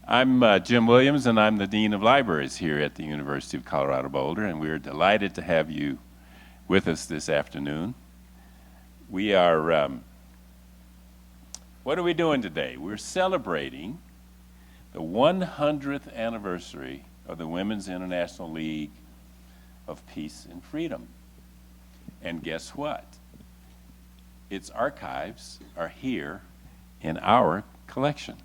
I'm Jim Williams, and I'm the Dean of Libraries here at the University of Colorado Boulder, and we're delighted to have you with us this afternoon. We are, what are we doing today? We're celebrating the 100th anniversary of the Women's International League of Peace and Freedom. And guess what? Its archives are here in our collection.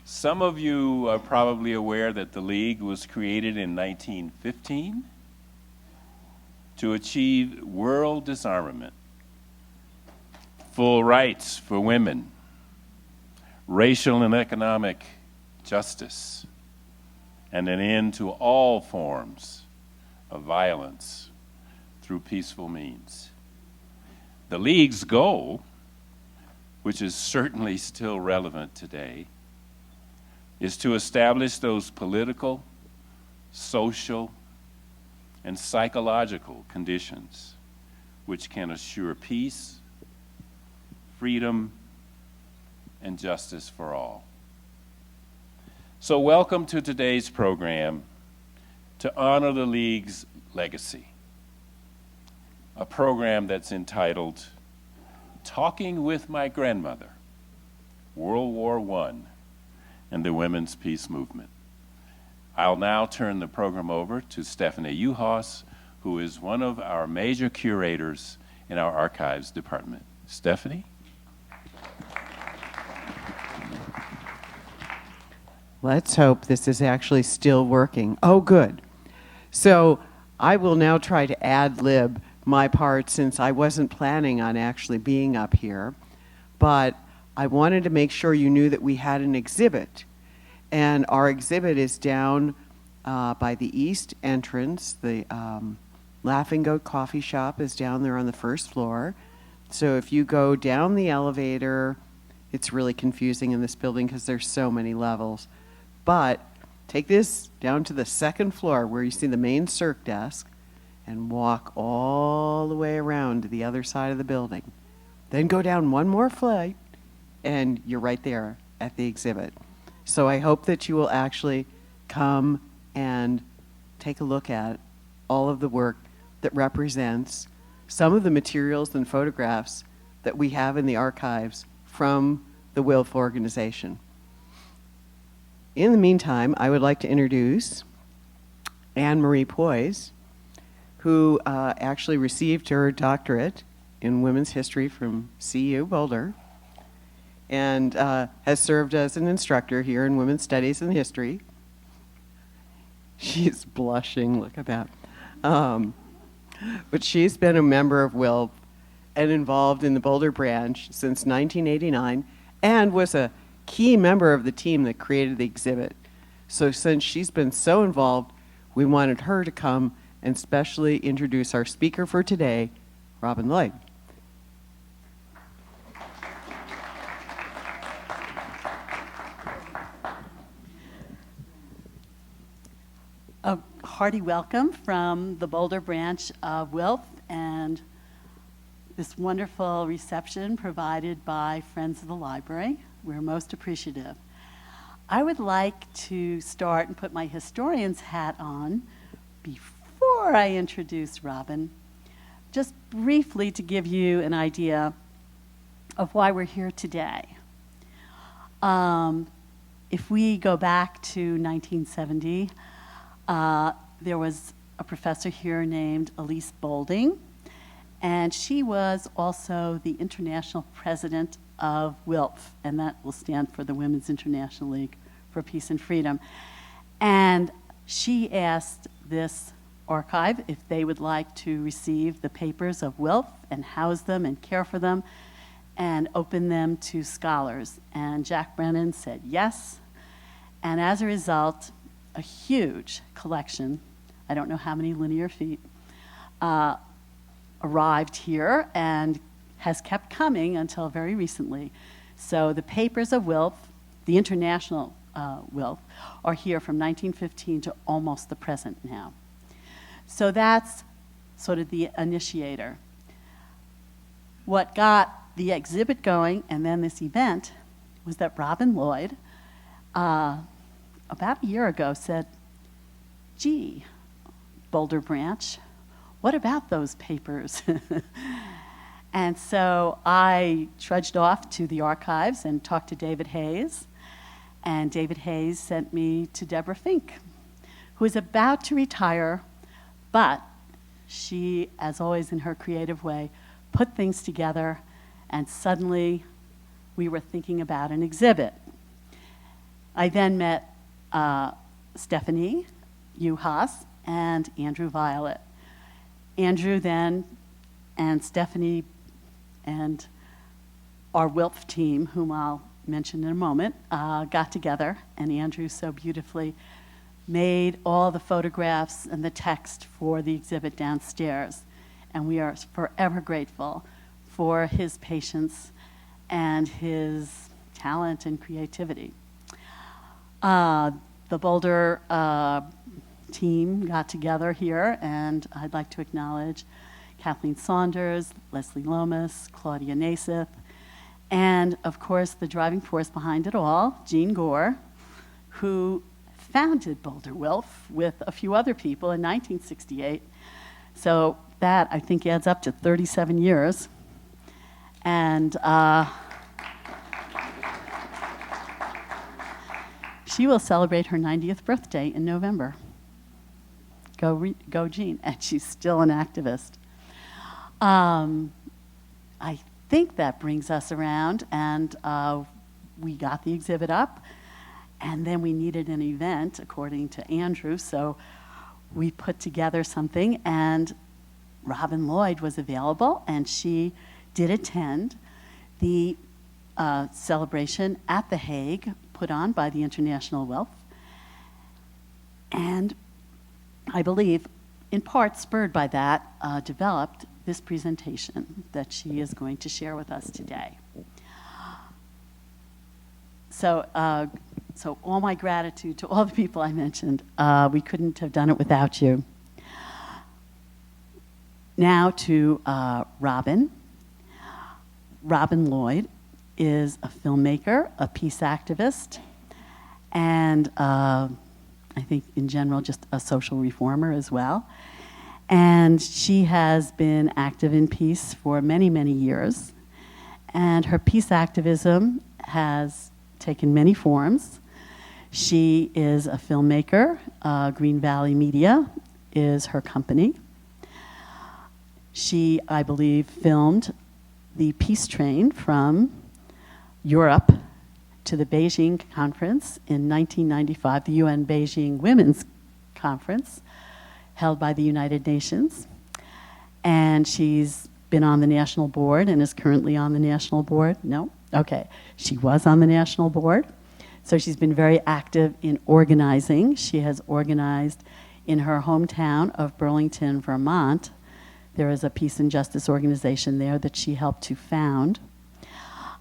Some of you are probably aware that the League was created in 1915 to achieve world disarmament, full rights for women, racial and economic justice, and an end to all forms of violence through peaceful means. The League's goal, which is certainly still relevant today, is to establish those political, social, and psychological conditions which can assure peace, freedom, and justice for all. So welcome to today's program to honor the League's legacy, a program that's entitled Talking with My Grandmother, World War I and the Women's Peace Movement. I'll now turn the program over to Stephanie Uhas, who is one of our major curators in our archives department. Stephanie? Let's hope this is actually still working. Oh, good. So I will now try to ad-lib my part since I wasn't planning on actually being up here, but I wanted to make sure you knew that we had an exhibit, and our exhibit is down by the east entrance. The Laughing Goat Coffee Shop is down there on the first floor. So if you go down the elevator, it's really confusing in this building because there's so many levels. But take this down to the second floor where you see the main circ desk and walk all the way around to the other side of the building. Then go down one more flight and you're right there at the exhibit. So I hope that you will actually come and take a look at all of the work that represents some of the materials and photographs that we have in the archives from the WILPF organization. In the meantime, I would like to introduce Anne Marie Poise, who actually received her doctorate in women's history from CU Boulder, and has served as an instructor here in women's studies and history. She's blushing, look at that. But she's been a member of WILPF and involved in the Boulder branch since 1989 and was a key member of the team that created the exhibit. So since she's been so involved, we wanted her to come and specially introduce our speaker for today, Robin Lloyd. A hearty welcome from the Boulder branch of WILPF and this wonderful reception provided by Friends of the Library. We're most appreciative. I would like to start and put my historian's hat on before I introduce Robin, just briefly to give you an idea of why we're here today. If we go back to 1970, there was a professor here named Elise Boulding, and she was also the international president of WILPF, and that will stand for the Women's International League for Peace and Freedom. And she asked this archive if they would like to receive the papers of WILPF and house them and care for them and open them to scholars. And Jack Brennan said yes, and as a result, a huge collection, I don't know how many linear feet, arrived here and has kept coming until very recently. So the papers of WILPF, the international WILPF, are here from 1915 to almost the present now. So that's sort of the initiator. What got the exhibit going and then this event was that Robin Lloyd, about a year ago, said, "Gee, Boulder Branch, what about those papers?" And so I trudged off to the archives and talked to David Hayes. And David Hayes sent me to Deborah Fink, who is about to retire, but she, as always in her creative way, put things together, and suddenly we were thinking about an exhibit. I then met Stephanie Uhas and Andrew Violet. Andrew then and Stephanie and our WILPF team, whom I'll mention in a moment, got together, and Andrew so beautifully made all the photographs and the text for the exhibit downstairs. And we are forever grateful for his patience and his talent and creativity. The Boulder team got together here, and I'd like to acknowledge Kathleen Saunders, Leslie Lomas, Claudia Nasith, and of course the driving force behind it all, Jean Gore, who founded Boulder WILPF with a few other people in 1968. So that, I think, adds up to 37 years. And she will celebrate her 90th birthday in November. Go Jean. And she's still an activist. I think that brings us around, and we got the exhibit up, and then we needed an event, according to Andrew, so we put together something, and Robin Lloyd was available, and she did attend the celebration at The Hague, put on by the International WILPF, and I believe, in part spurred by that, developed this presentation that she is going to share with us today. So all my gratitude to all the people I mentioned. We couldn't have done it without you. Now to Robin. Robin Lloyd is a filmmaker, a peace activist, and I think in general just a social reformer as well. And she has been active in peace for many, many years. And her peace activism has taken many forms. She is a filmmaker. Green Valley Media is her company. She, I believe, filmed the peace train from Europe to the Beijing conference in 1995, the UN Beijing Women's Conference, held by the United Nations. And she's been on the national board and is currently on the national board. No? Okay. She was on the national board. So she's been very active in organizing. She has organized in her hometown of Burlington, Vermont. There is a peace and justice organization there that she helped to found.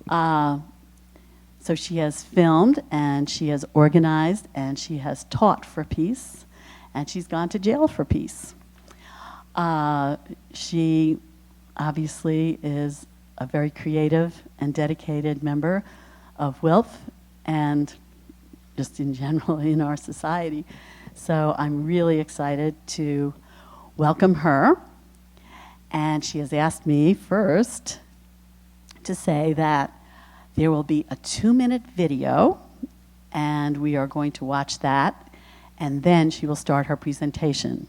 So she has filmed, and she has organized, and she has taught for peace, and she's gone to jail for peace. She obviously is a very creative and dedicated member of WILPF and just in general in our society. So I'm really excited to welcome her. And she has asked me first to say that there will be a 2-minute video, and we are going to watch that, and then she will start her presentation.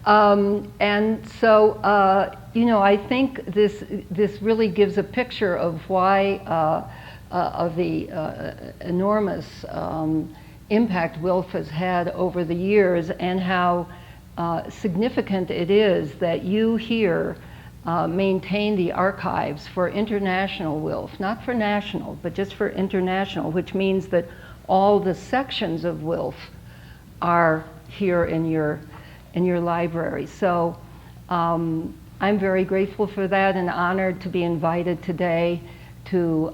And so, you know, I think this really gives a picture of why, of the enormous impact WILPF has had over the years, and how significant it is that you here maintain the archives for international WILPF, not for national, but just for international, which means that all the sections of WILPF are here in your library. So I'm very grateful for that and honored to be invited today to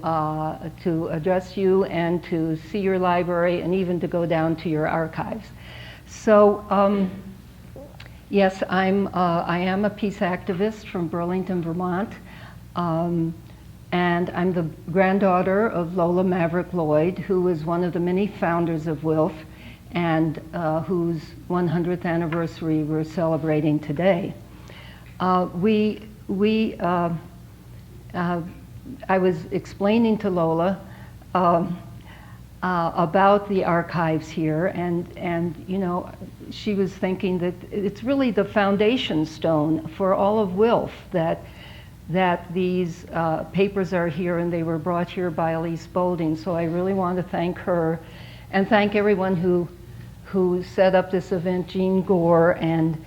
address you and to see your library and even to go down to your archives. So yes, I am a peace activist from Burlington, Vermont, and I'm the granddaughter of Lola Maverick Lloyd, who was one of the many founders of WILPF, and whose 100th anniversary we're celebrating today. I was explaining to Lola about the archives here, and you know, she was thinking that it's really the foundation stone for all of WILPF that these papers are here, and they were brought here by Elise Boulding. So I really want to thank her and thank everyone who set up this event, Jean Gore and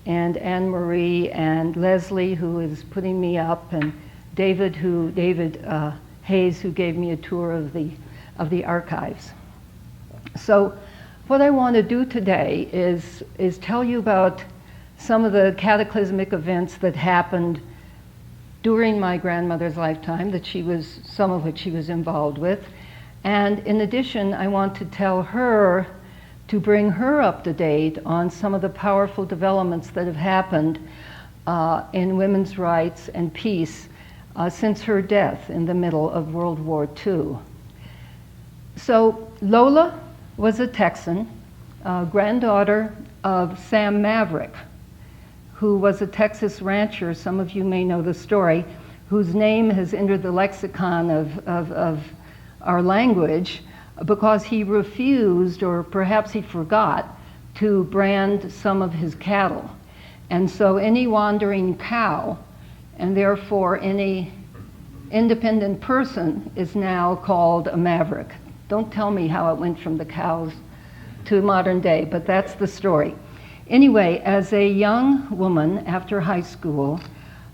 Anne Marie and Leslie, who is putting me up, and David Hayes, who gave me a tour of the archives. So what I want to do today is tell you about some of the cataclysmic events that happened during my grandmother's lifetime, some of which she was involved with. And in addition, I want to tell her, to bring her up to date on some of the powerful developments that have happened in women's rights and peace since her death in the middle of World War II. So Lola was a Texan, granddaughter of Sam Maverick, who was a Texas rancher. Some of you may know the story, whose name has entered the lexicon of our language because he refused, or perhaps he forgot, to brand some of his cattle. And so any wandering cow, and therefore any independent person, is now called a maverick. Don't tell me how it went from the cows to modern day, but that's the story. Anyway, as a young woman after high school,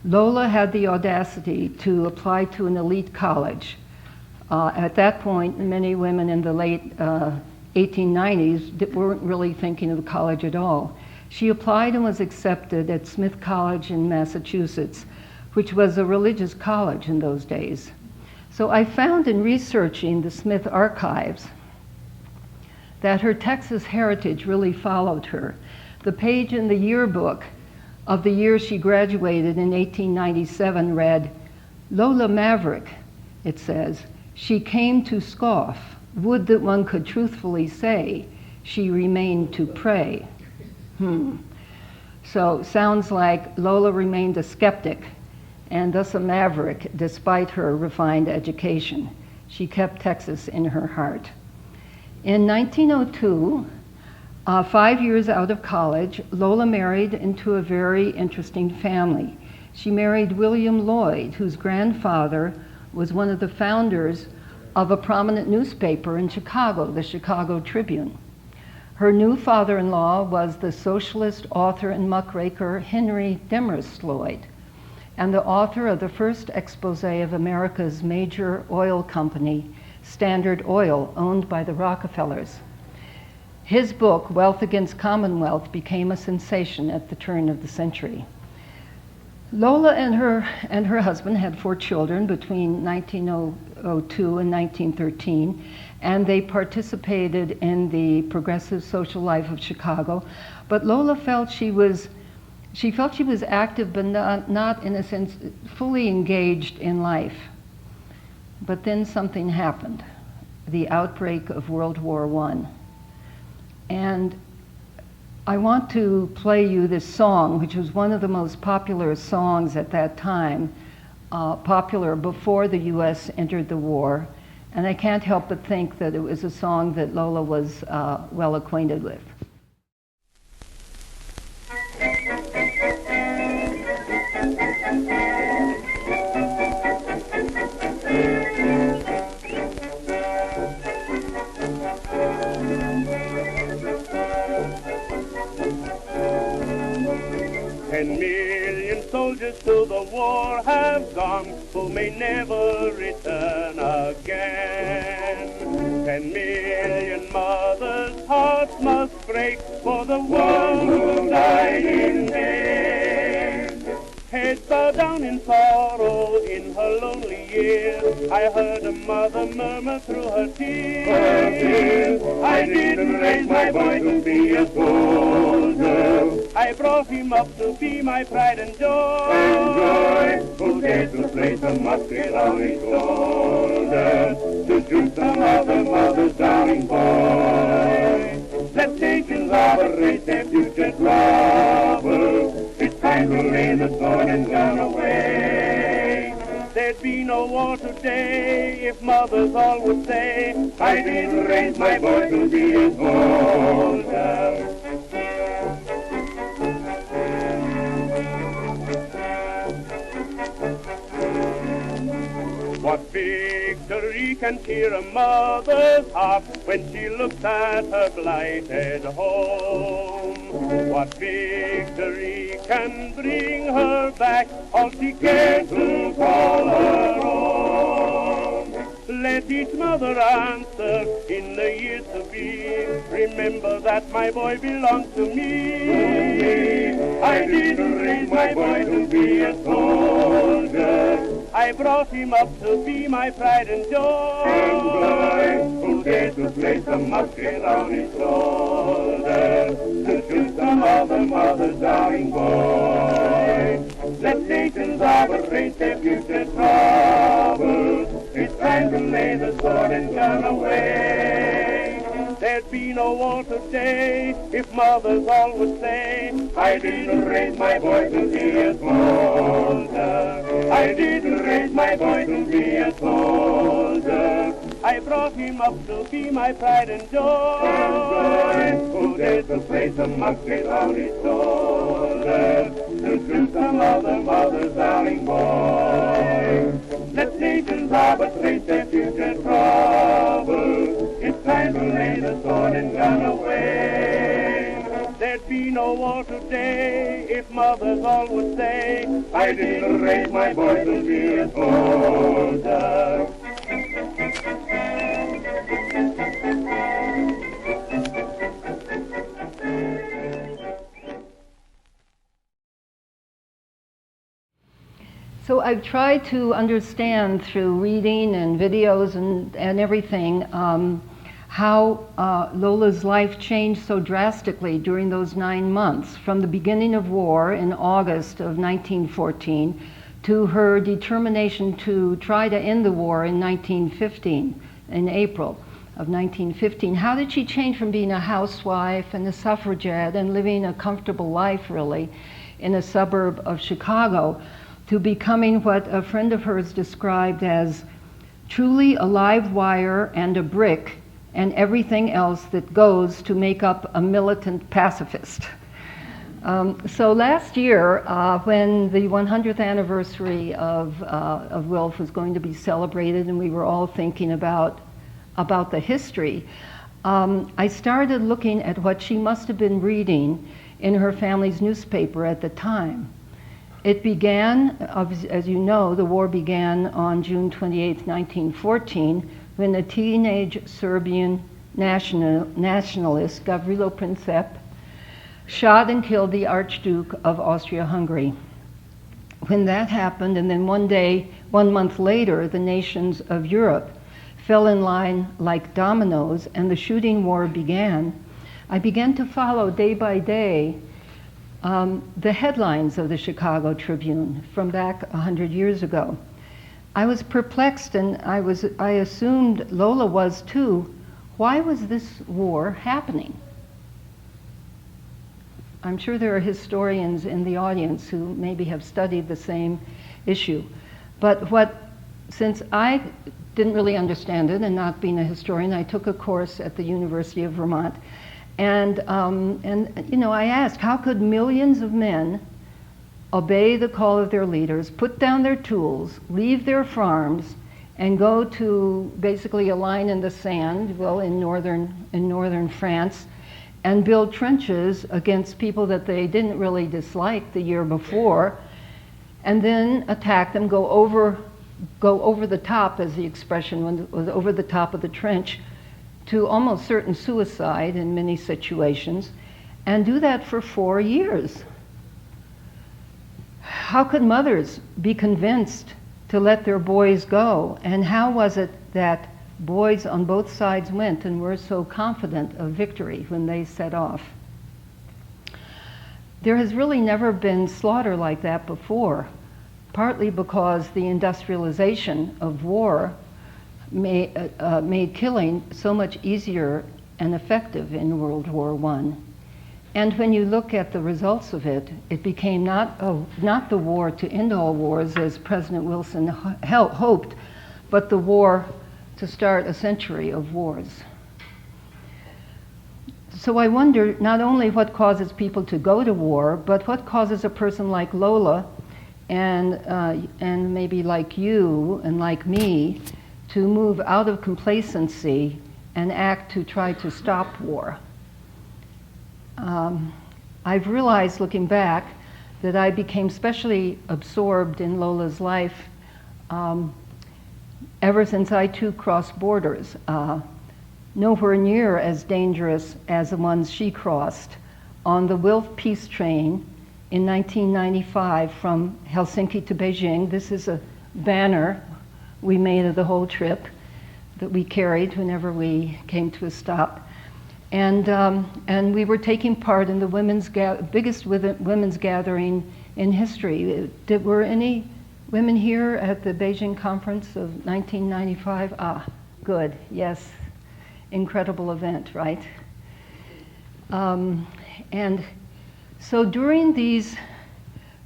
Lola had the audacity to apply to an elite college. At that point, many women in the late 1890s weren't really thinking of college at all. She applied and was accepted at Smith College in Massachusetts, which was a religious college in those days. So I found in researching the Smith archives that her Texas heritage really followed her. The page in the yearbook of the year she graduated in 1897 read, "Lola Maverick," it says, "she came to scoff. Would that one could truthfully say, she remained to pray." So sounds like Lola remained a skeptic and thus a maverick despite her refined education. She kept Texas in her heart. In 1902, 5 years out of college, Lola married into a very interesting family. She married William Lloyd, whose grandfather was one of the founders of a prominent newspaper in Chicago, the Chicago Tribune. Her new father-in-law was the socialist author and muckraker Henry Demarest Lloyd, and the author of the first expose of America's major oil company, Standard Oil, owned by the Rockefellers. His book, Wealth Against Commonwealth, became a sensation at the turn of the century. Lola and her husband had 4 children between 1902 and 1913, and they participated in the progressive social life of Chicago. But Lola felt she was active, but not in a sense fully engaged in life. But then something happened, the outbreak of World War I. And I want to play you this song, which was one of the most popular songs at that time, popular before the U.S. entered the war. And I can't help but think that it was a song that Lola was well acquainted with. 10 million soldiers to the war have gone, who may never return again. 10 million mothers' hearts must break for the one who died in vain. Head bowed down in sorrow in her lonely years, I heard a mother murmur through her tears, I didn't raise my boy to be a soldier, I brought him up to be my pride and joy, who dared to place a musket on his shoulder, to shoot some other mother's darling boy. Let nations operate their future trouble, it's time to lay the sword and gun away. There'd be no war today if mothers all would say, I didn't raise my boy to be a soldier. What victory can cheer a mother's heart when she looks at her blighted home? What victory can bring her back all she cares to call her own? Let each mother answer in the years to be, remember that my boy belongs to me. I didn't raise my boy to be a soldier, I brought him up to be my pride and joy, who dared to place a musket on his shoulder, to shoot some other mother's darling boy. Let nations operate their future troubles, it's time to lay the sword and gun away. There'd be no war today if mothers all would say, I didn't raise my boy to be a soldier, I didn't raise my boy to be a soldier, I brought him up to be my pride and joy, who dared to place a musket on his shoulder, to shoot some other mother's darling boy. Let nations arbitrate their future troubles, it's time to lay the sword and gun away. There'd be no war today if mothers all would say, I didn't raise my boy to be a soldier. So I've tried to understand through reading and videos and everything how Lola's life changed so drastically during those 9 months, from the beginning of war in August of 1914 to her determination to try to end the war in 1915, in April of 1915. How did she change from being a housewife and a suffragette and living a comfortable life, really, in a suburb of Chicago, to becoming what a friend of hers described as truly a live wire and a brick and everything else that goes to make up a militant pacifist? So last year, when the 100th anniversary of WILPF was going to be celebrated and we were all thinking about the history, I started looking at what she must have been reading in her family's newspaper at the time. It began, as you know, the war began on June 28, 1914, when a teenage Serbian nationalist, Gavrilo Princip, shot and killed the Archduke of Austria-Hungary. When that happened, and then one month later, the nations of Europe fell in line like dominoes and the shooting war began, I began to follow day by day the headlines of the Chicago Tribune from back 100 years ago. I was perplexed, and I assumed Lola was too. Why was this war happening? I'm sure there are historians in the audience who maybe have studied the same issue. But since I didn't really understand it, and not being a historian, I took a course at the University of Vermont. And you know, I asked, how could millions of men obey the call of their leaders, put down their tools, leave their farms, and go to basically a line in the sand, well, in northern France, and build trenches against people that they didn't really dislike the year before, and then attack them, go over the top, as the expression was, over the top of the trench, to almost certain suicide in many situations, and do that for 4 years. How could mothers be convinced to let their boys go? And how was it that boys on both sides went and were so confident of victory when they set off? There has really never been slaughter like that before, partly because the industrialization of war made killing so much easier and effective in World War I. And when you look at the results of it, it became not the war to end all wars, as President Wilson hoped, but the war to start a century of wars. So I wonder not only what causes people to go to war, but what causes a person like Lola and maybe like you and like me to move out of complacency and act to try to stop war. I've realized, looking back, that I became specially absorbed in Lola's life ever since I too crossed borders, nowhere near as dangerous as the ones she crossed on the WILPF peace train in 1995 from Helsinki to Beijing. This is a banner we made of the whole trip that we carried whenever we came to a stop. And we were taking part in the biggest women's gathering in history. Were any women here at the Beijing conference of 1995? Ah, good, yes. Incredible event, right? And so during these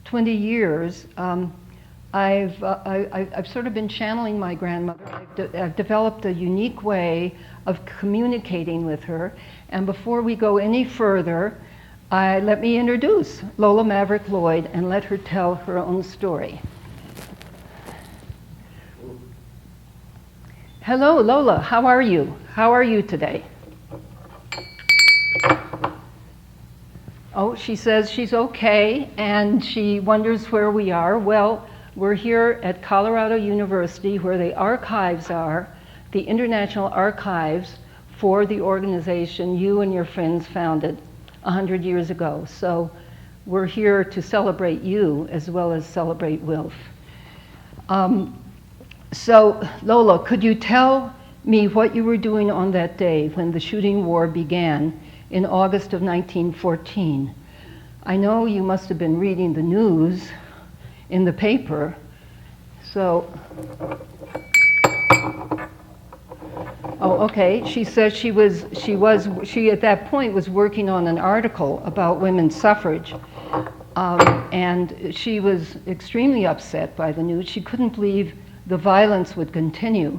20 years, I've sort of been channeling my grandmother. I've developed a unique way of communicating with her. And before we go any further, let me introduce Lola Maverick Lloyd and let her tell her own story. Hello, Lola. How are you? How are you today? Oh, she says she's okay, and she wonders where we are. Well, we're here at Colorado University, where the archives are, the International Archives for the organization you and your friends founded 100 years ago. So we're here to celebrate you as well as celebrate WILPF. So Lola, could you tell me what you were doing on that day when the shooting war began in August of 1914? I know you must have been reading the news in the paper, so. Oh, okay. She says she at that point was working on an article about women's suffrage, and she was extremely upset by the news. She couldn't believe the violence would continue,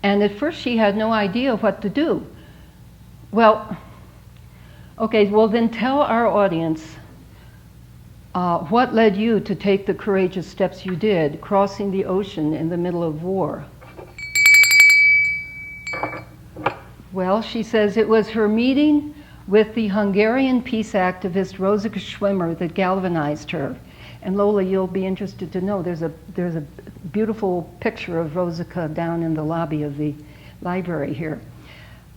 and at first she had no idea what to do. Well, okay. Well, then tell our audience what led you to take the courageous steps you did, crossing the ocean in the middle of war. Well, she says it was her meeting with the Hungarian peace activist Rosika Schwimmer that galvanized her. And Lola, you'll be interested to know there's a beautiful picture of Rosika down in the lobby of the library here.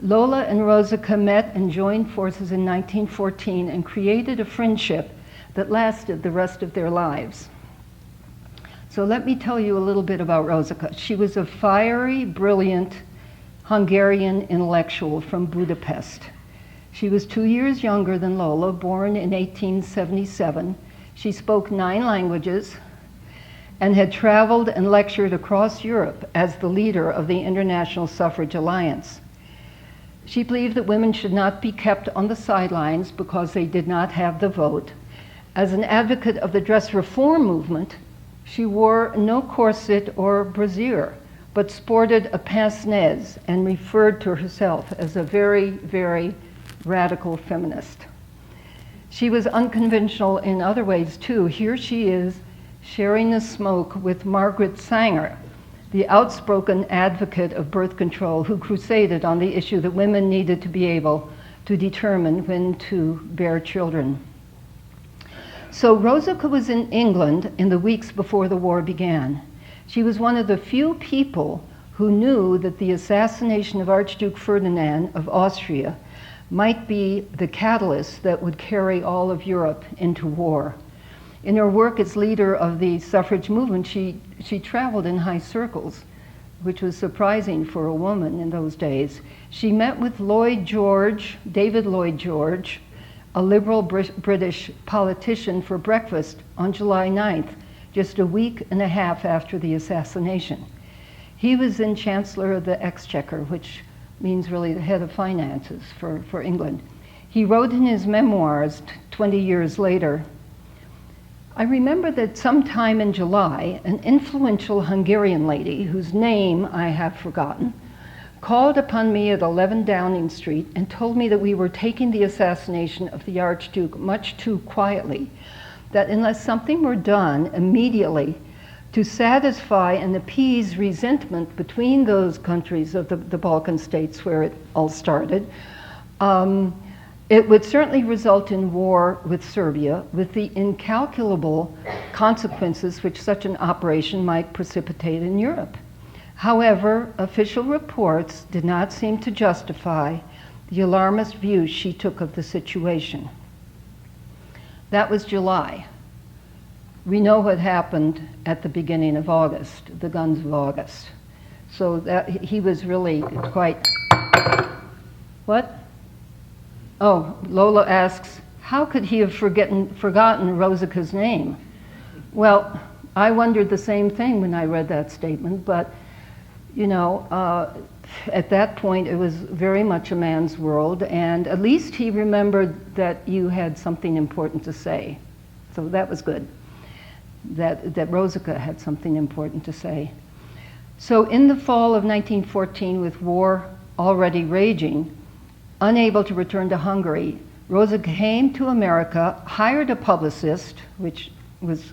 Lola and Rosika met and joined forces in 1914 and created a friendship that lasted the rest of their lives. So let me tell you a little bit about Rosika. She was a fiery, brilliant Hungarian intellectual from Budapest. She was 2 years younger than Lola, born in 1877. She spoke 9 languages and had traveled and lectured across Europe as the leader of the International Suffrage Alliance. She believed that women should not be kept on the sidelines because they did not have the vote. As an advocate of the dress reform movement, she wore no corset or brassiere, but sported a pince-nez and referred to herself as a very, very radical feminist. She was unconventional in other ways too. Here she is sharing the smoke with Margaret Sanger. the outspoken advocate of birth control who crusaded on the issue that women needed to be able to determine when to bear children. So Rosika was in England in the weeks before the war began. She was one of the few people who knew that the assassination of Archduke Ferdinand of Austria might be the catalyst that would carry all of Europe into war. In her work as leader of the suffrage movement, she traveled in high circles, which was surprising for a woman in those days. She met with David Lloyd George, a liberal British politician, for breakfast on July 9th, just a week and a half after the assassination. He was then Chancellor of the Exchequer, which means really the head of finances for England. He wrote in his memoirs 20 years later, "I remember that sometime in July, an influential Hungarian lady, whose name I have forgotten, called upon me at 11 Downing Street and told me that we were taking the assassination of the Archduke much too quietly, that unless something were done immediately to satisfy and appease resentment between those countries of the Balkan states where it all started, it would certainly result in war with Serbia, with the incalculable consequences which such an operation might precipitate in Europe. However, official reports did not seem to justify the alarmist view she took of the situation." That was July. We know what happened at the beginning of August, the guns of August. So that he was really quite, what? Oh, Lola asks, how could he have forgotten Rosika's name? Well, I wondered the same thing when I read that statement, but you know, at that point it was very much a man's world, and at least he remembered that you had something important to say. So that was good, that Rosika had something important to say. So in the fall of 1914, with war already raging, unable to return to Hungary, Rosika came to America, hired a publicist, which was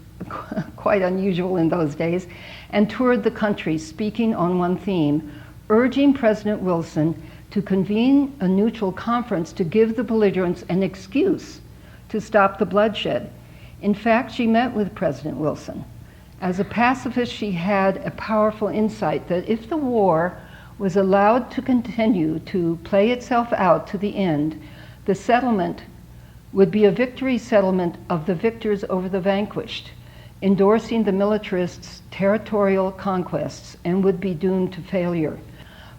quite unusual in those days, and toured the country speaking on one theme, urging President Wilson to convene a neutral conference to give the belligerents an excuse to stop the bloodshed. In fact, she met with President Wilson. As a pacifist, she had a powerful insight that if the war was allowed to continue to play itself out to the end, the settlement would be a victory settlement of the victors over the vanquished, endorsing the militarists' territorial conquests, and would be doomed to failure.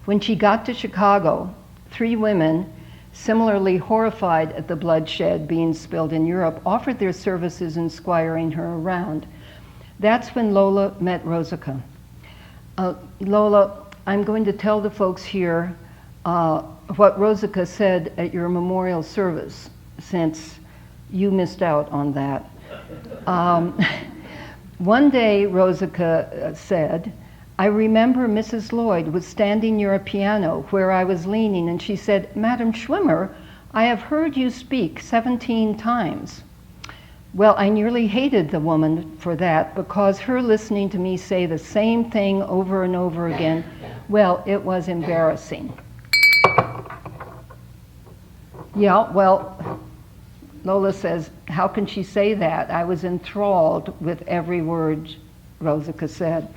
When she got to Chicago, 3 women, similarly horrified at the bloodshed being spilled in Europe, offered their services in squiring her around. That's when Lola met Rosika. Lola, I'm going to tell the folks here what Rosika said at your memorial service, since you missed out on that. One day, Rosika said, I remember Mrs. Lloyd was standing near a piano where I was leaning, and she said, Madam Schwimmer, I have heard you speak 17 times. Well, I nearly hated the woman for that, because her listening to me say the same thing over and over again, well, it was embarrassing. Yeah, well, Lola says, how can she say that? I was enthralled with every word Rosika said.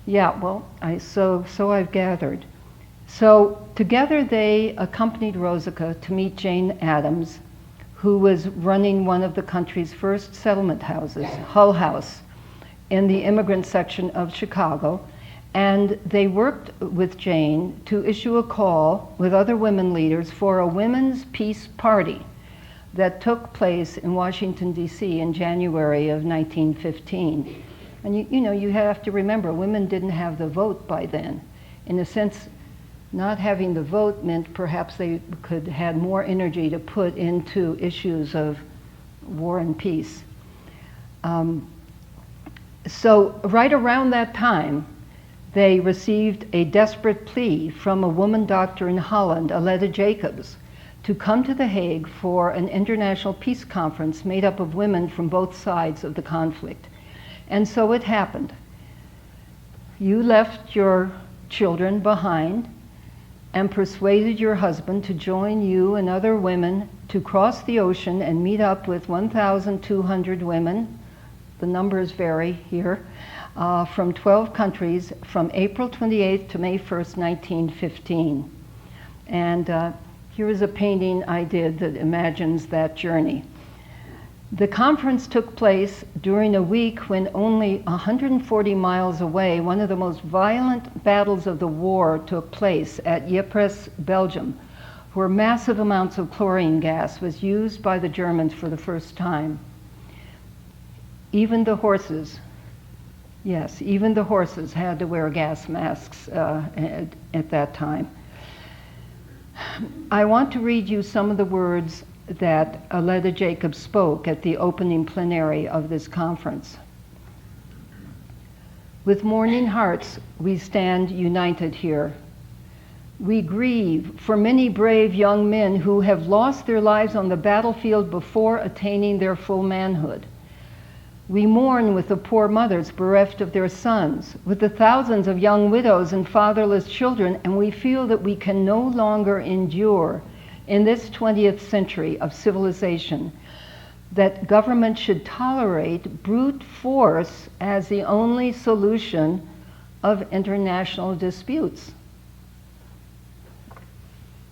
Yeah, well, so I've gathered. So together they accompanied Rosika to meet Jane Addams, who was running one of the country's first settlement houses, Hull House, in the immigrant section of Chicago. And they worked with Jane to issue a call with other women leaders for a women's peace party that took place in Washington, D.C. in January of 1915. And you know, you have to remember, women didn't have the vote by then. In a sense, not having the vote meant perhaps they could had more energy to put into issues of war and peace. So right around that time, they received a desperate plea from a woman doctor in Holland, Aletta Jacobs, to come to The Hague for an international peace conference made up of women from both sides of the conflict. And so it happened. you left your children behind and persuaded your husband to join you and other women to cross the ocean and meet up with 1,200 women, the numbers vary here, from 12 countries from April 28th to May 1st, 1915. And here is a painting I did that imagines that journey. The conference took place during a week when only 140 miles away, one of the most violent battles of the war took place at Ypres, Belgium, where massive amounts of chlorine gas was used by the Germans for the first time. Even the horses, yes, even the horses had to wear gas masks at that time. I want to read you some of the words that Aletta Jacobs spoke at the opening plenary of this conference. With mourning hearts, we stand united here. We grieve for many brave young men who have lost their lives on the battlefield before attaining their full manhood. We mourn with the poor mothers bereft of their sons, with the thousands of young widows and fatherless children, and we feel that we can no longer endure in this 20th century of civilization that government should tolerate brute force as the only solution of international disputes.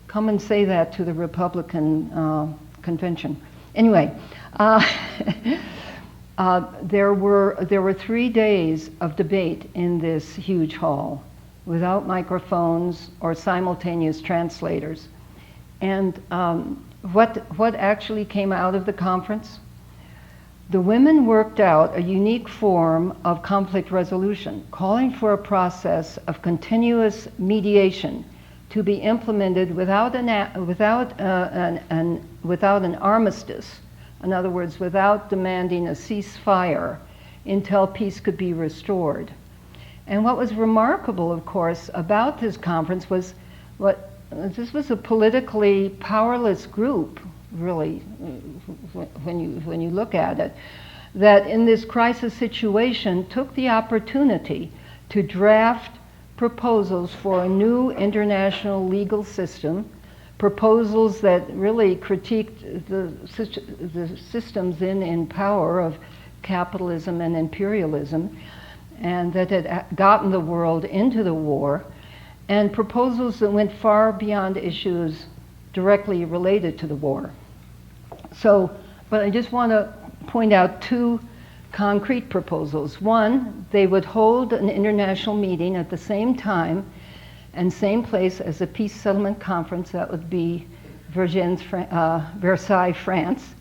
Come and say that to the Republican convention. Anyway, there were 3 days of debate in this huge hall without microphones or simultaneous translators. And what actually came out of the conference? The women worked out a unique form of conflict resolution, calling for a process of continuous mediation to be implemented without an armistice. In other words, without demanding a ceasefire until peace could be restored. And what was remarkable, of course, about this conference was this was a politically powerless group, really, when you look at it, that in this crisis situation took the opportunity to draft proposals for a new international legal system, proposals that really critiqued the systems in power of capitalism and imperialism, and that had gotten the world into the war, and proposals that went far beyond issues directly related to the war. So, but I just want to point out 2 concrete proposals. One, they would hold an international meeting at the same time and same place as the Peace Settlement Conference, that would be Versailles, France,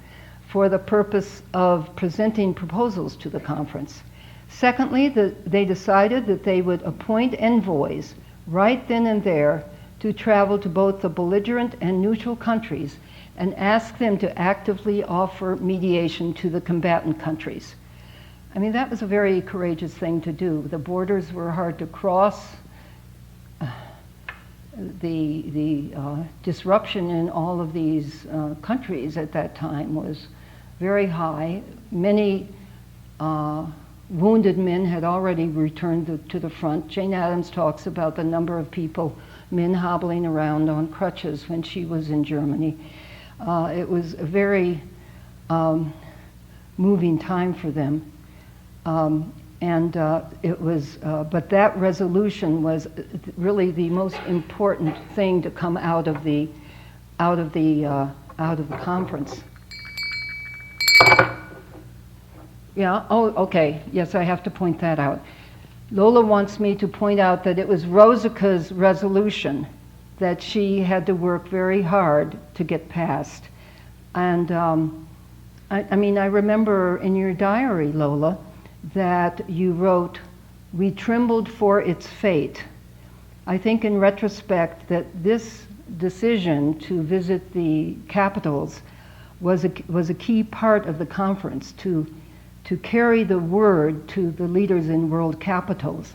for the purpose of presenting proposals to the conference. Secondly, they decided that they would appoint envoys right then and there to travel to both the belligerent and neutral countries and ask them to actively offer mediation to the combatant countries. I mean, that was a very courageous thing to do. The borders were hard to cross. The disruption in all of these countries at that time was very high. Many wounded men had already returned to the front. Jane Addams talks about the number of men hobbling around on crutches when she was in Germany. It was a very moving time for them. But that resolution was really the most important thing to come out of the conference. Yeah, oh, okay, yes, I have to point that out. Lola wants me to point out that it was Rosica's resolution that she had to work very hard to get passed. And I mean, I remember in your diary, Lola, that you wrote, "We trembled for its fate." I think in retrospect that this decision to visit the capitals was a key part of the conference, to carry the word to the leaders in world capitals.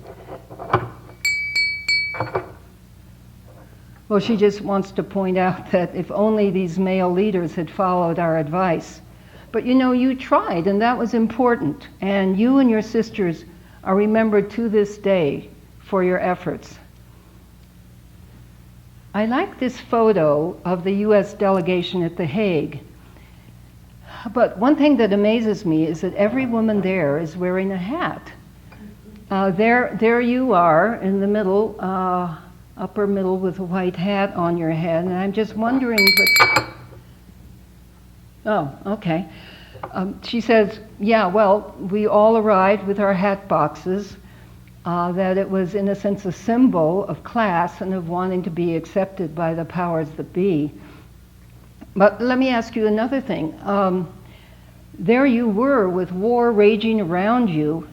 Well, she just wants to point out that if only these male leaders had followed our advice. But you know, you tried, and that was important. And you and your sisters are remembered to this day for your efforts. I like this photo of the U.S. delegation at The Hague. But one thing that amazes me is that every woman there is wearing a hat. There you are in the middle, upper middle with a white hat on your head, and I'm just wondering oh, okay. She says, yeah, well, we all arrived with our hat boxes, that it was in a sense a symbol of class and of wanting to be accepted by the powers that be. But let me ask you another thing. There you were with war raging around you,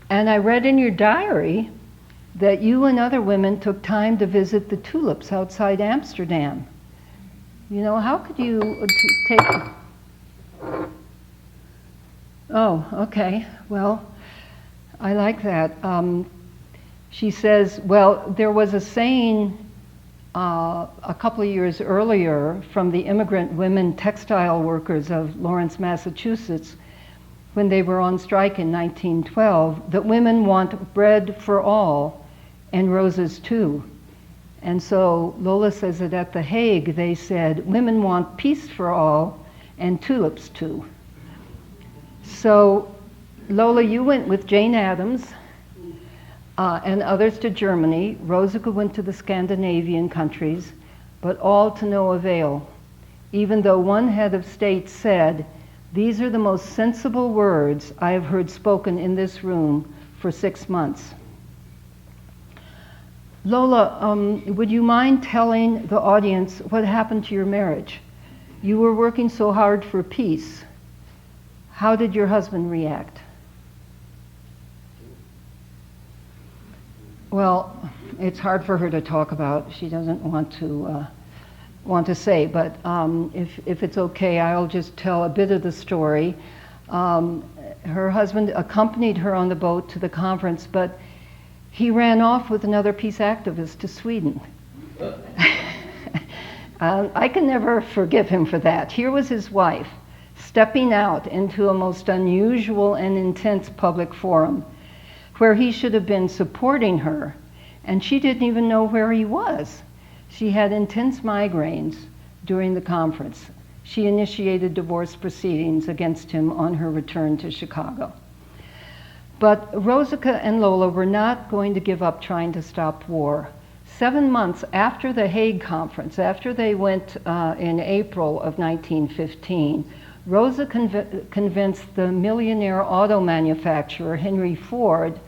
and I read in your diary that you and other women took time to visit the tulips outside Amsterdam. You know, how could you take... Oh, okay. Well, I like that. She says, well, there was a saying a couple of years earlier from the immigrant women textile workers of Lawrence, Massachusetts, when they were on strike in 1912, that women want bread for all and roses too. And so Lola says that at The Hague they said, women want peace for all and tulips too. So Lola, you went with Jane Addams and others to Germany. Rosika went to the Scandinavian countries, but all to no avail, even though one head of state said, these are the most sensible words I have heard spoken in this room for 6 months. Lola, would you mind telling the audience what happened to your marriage? You were working so hard for peace. How did your husband react? Well, it's hard for her to talk about. She doesn't want to say, but if it's okay, I'll just tell a bit of the story. Her husband accompanied her on the boat to the conference, but he ran off with another peace activist to Sweden. I can never forgive him for that. Here was his wife, stepping out into a most unusual and intense public forum where he should have been supporting her, and she didn't even know where he was. She had intense migraines during the conference. She initiated divorce proceedings against him on her return to Chicago. But Rosika and Lola were not going to give up trying to stop war. 7 months after the Hague Conference, after they went in April of 1915, Rosa convinced the millionaire auto manufacturer Henry Ford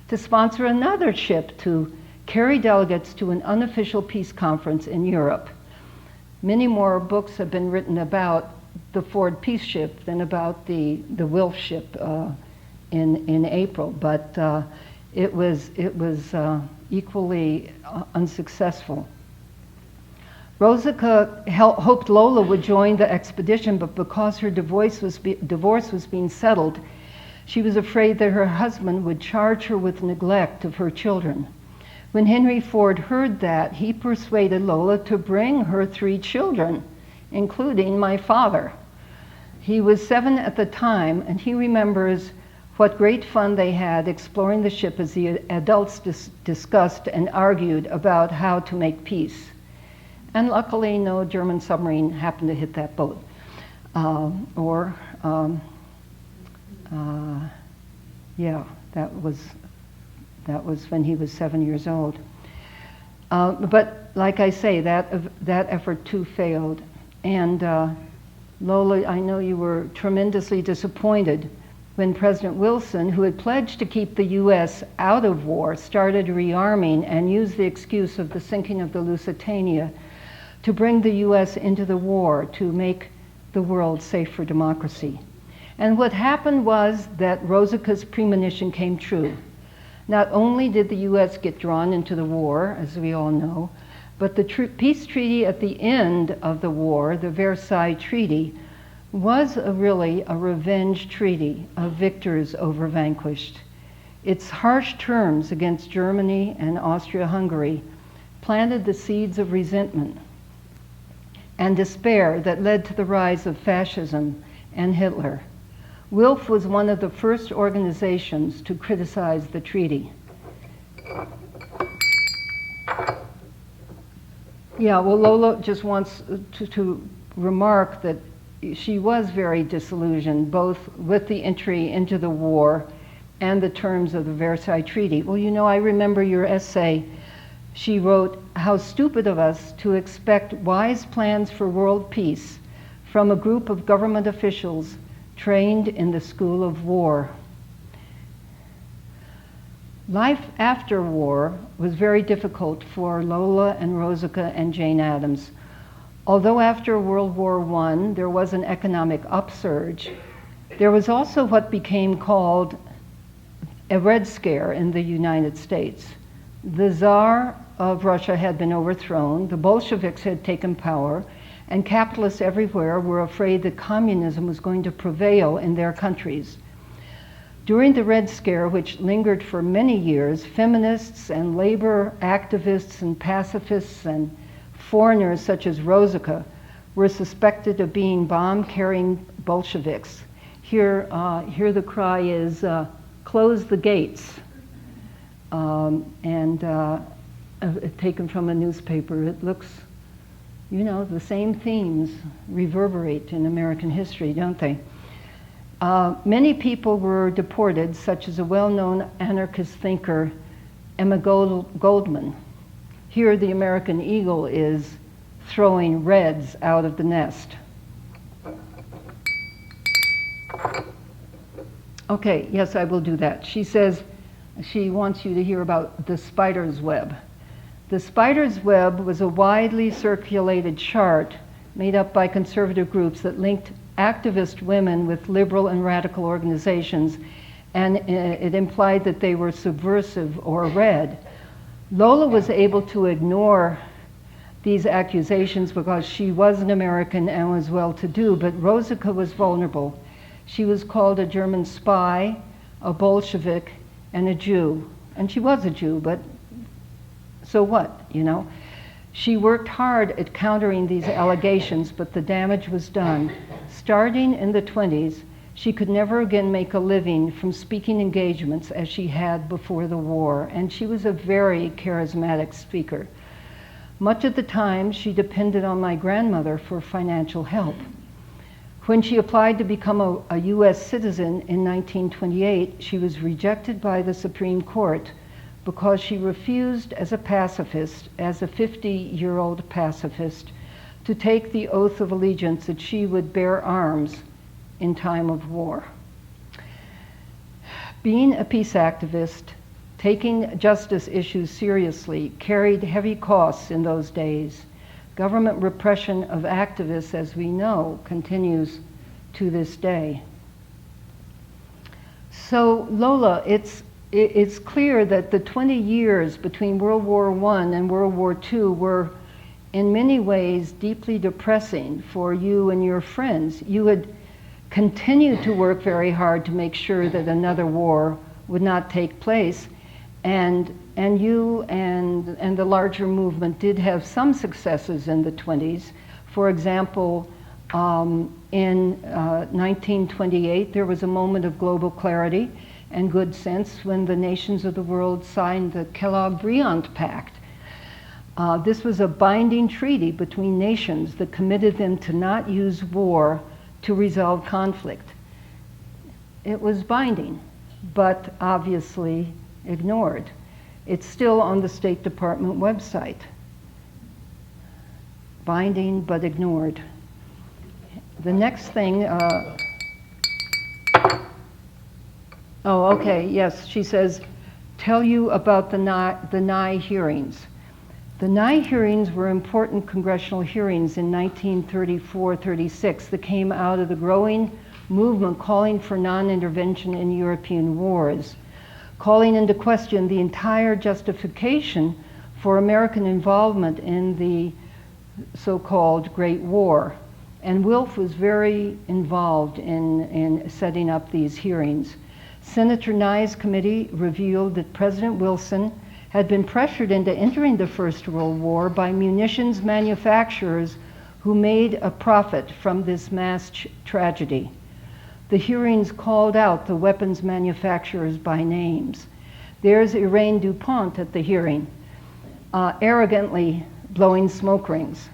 to sponsor another ship to carry delegates to an unofficial peace conference in Europe. Many more books have been written about the Ford peace ship than about the WILPF ship in April, but it was equally unsuccessful. Rosika hoped Lola would join the expedition, but because her divorce was being settled, she was afraid that her husband would charge her with neglect of her children. When Henry Ford heard that, he persuaded Lola to bring her 3 children, including my father. He was 7 at the time, and he remembers what great fun they had exploring the ship as the adults discussed and argued about how to make peace. And luckily, no German submarine happened to hit that boat. Yeah, that was when he was 7 years old. But like I say, that effort too failed. And Lola, I know you were tremendously disappointed when President Wilson, who had pledged to keep the U.S. out of war, started rearming and used the excuse of the sinking of the Lusitania to bring the U.S. into the war to make the world safe for democracy. And what happened was that Rosika's premonition came true. Not only did the U.S. get drawn into the war, as we all know, but the peace treaty at the end of the war, the Versailles Treaty, was really a revenge treaty of victors over vanquished. Its harsh terms against Germany and Austria-Hungary planted the seeds of resentment and despair that led to the rise of fascism and Hitler. WILPF was one of the first organizations to criticize the treaty. Yeah, well, Lola just wants to remark that she was very disillusioned, both with the entry into the war and the terms of the Versailles Treaty. Well, you know, I remember your essay. She wrote, "How stupid of us to expect wise plans for world peace from a group of government officials trained in the school of war." Life after war was very difficult for Lola and Rosica and Jane Addams. Although after World War I there was an economic upsurge, there was also what became called a Red Scare in the United States. The Tsar of Russia had been overthrown, the Bolsheviks had taken power, and capitalists everywhere were afraid that communism was going to prevail in their countries. During the Red Scare, which lingered for many years, feminists and labor activists and pacifists and foreigners such as Rosica were suspected of being bomb-carrying Bolsheviks. Here the cry is, "Close the gates," taken from a newspaper. It looks, you know, the same themes reverberate in American history, don't they? Many people were deported, such as a well-known anarchist thinker, Emma Goldman. Here the American eagle is throwing reds out of the nest. Okay, yes, I will do that. She says she wants you to hear about the spider's web. The spider's web was a widely circulated chart made up by conservative groups that linked activist women with liberal and radical organizations, and it implied that they were subversive or red. Lola was able to ignore these accusations because she was an American and was well-to-do, but Rosica was vulnerable. She was called a German spy, a Bolshevik, and a Jew. And she was a Jew, but so what, you know? She worked hard at countering these allegations, but the damage was done. Starting in the 20s, she could never again make a living from speaking engagements as she had before the war, and she was a very charismatic speaker. Much of the time, she depended on my grandmother for financial help. When she applied to become a U.S. citizen in 1928, she was rejected by the Supreme Court because she refused as a pacifist, as a 50-year-old pacifist, to take the oath of allegiance that she would bear arms in time of war. Being a peace activist, taking justice issues seriously, carried heavy costs in those days. Government repression of activists, as we know, continues to this day. So Lola, it's clear that the 20 years between World War I and World War II were in many ways deeply depressing for you and your friends. You had continued to work very hard to make sure that another war would not take place, and you and the larger movement did have some successes in the 20s. For example, in 1928, there was a moment of global clarity and good sense when the nations of the world signed the Kellogg-Briand Pact. This was a binding treaty between nations that committed them to not use war to resolve conflict. It was binding, but obviously ignored. It's still on the State Department website. Binding, but ignored. The next thing, oh, okay, yes, she says, tell you about the Nye hearings. The Nye hearings were important congressional hearings in 1934-36 that came out of the growing movement calling for non-intervention in European wars, calling into question the entire justification for American involvement in the so-called Great War. And WILPF was very involved in setting up these hearings. Senator Nye's committee revealed that President Wilson had been pressured into entering the First World War by munitions manufacturers who made a profit from this mass tragedy. The hearings called out the weapons manufacturers by names. There's Irene DuPont at the hearing, arrogantly blowing smoke rings.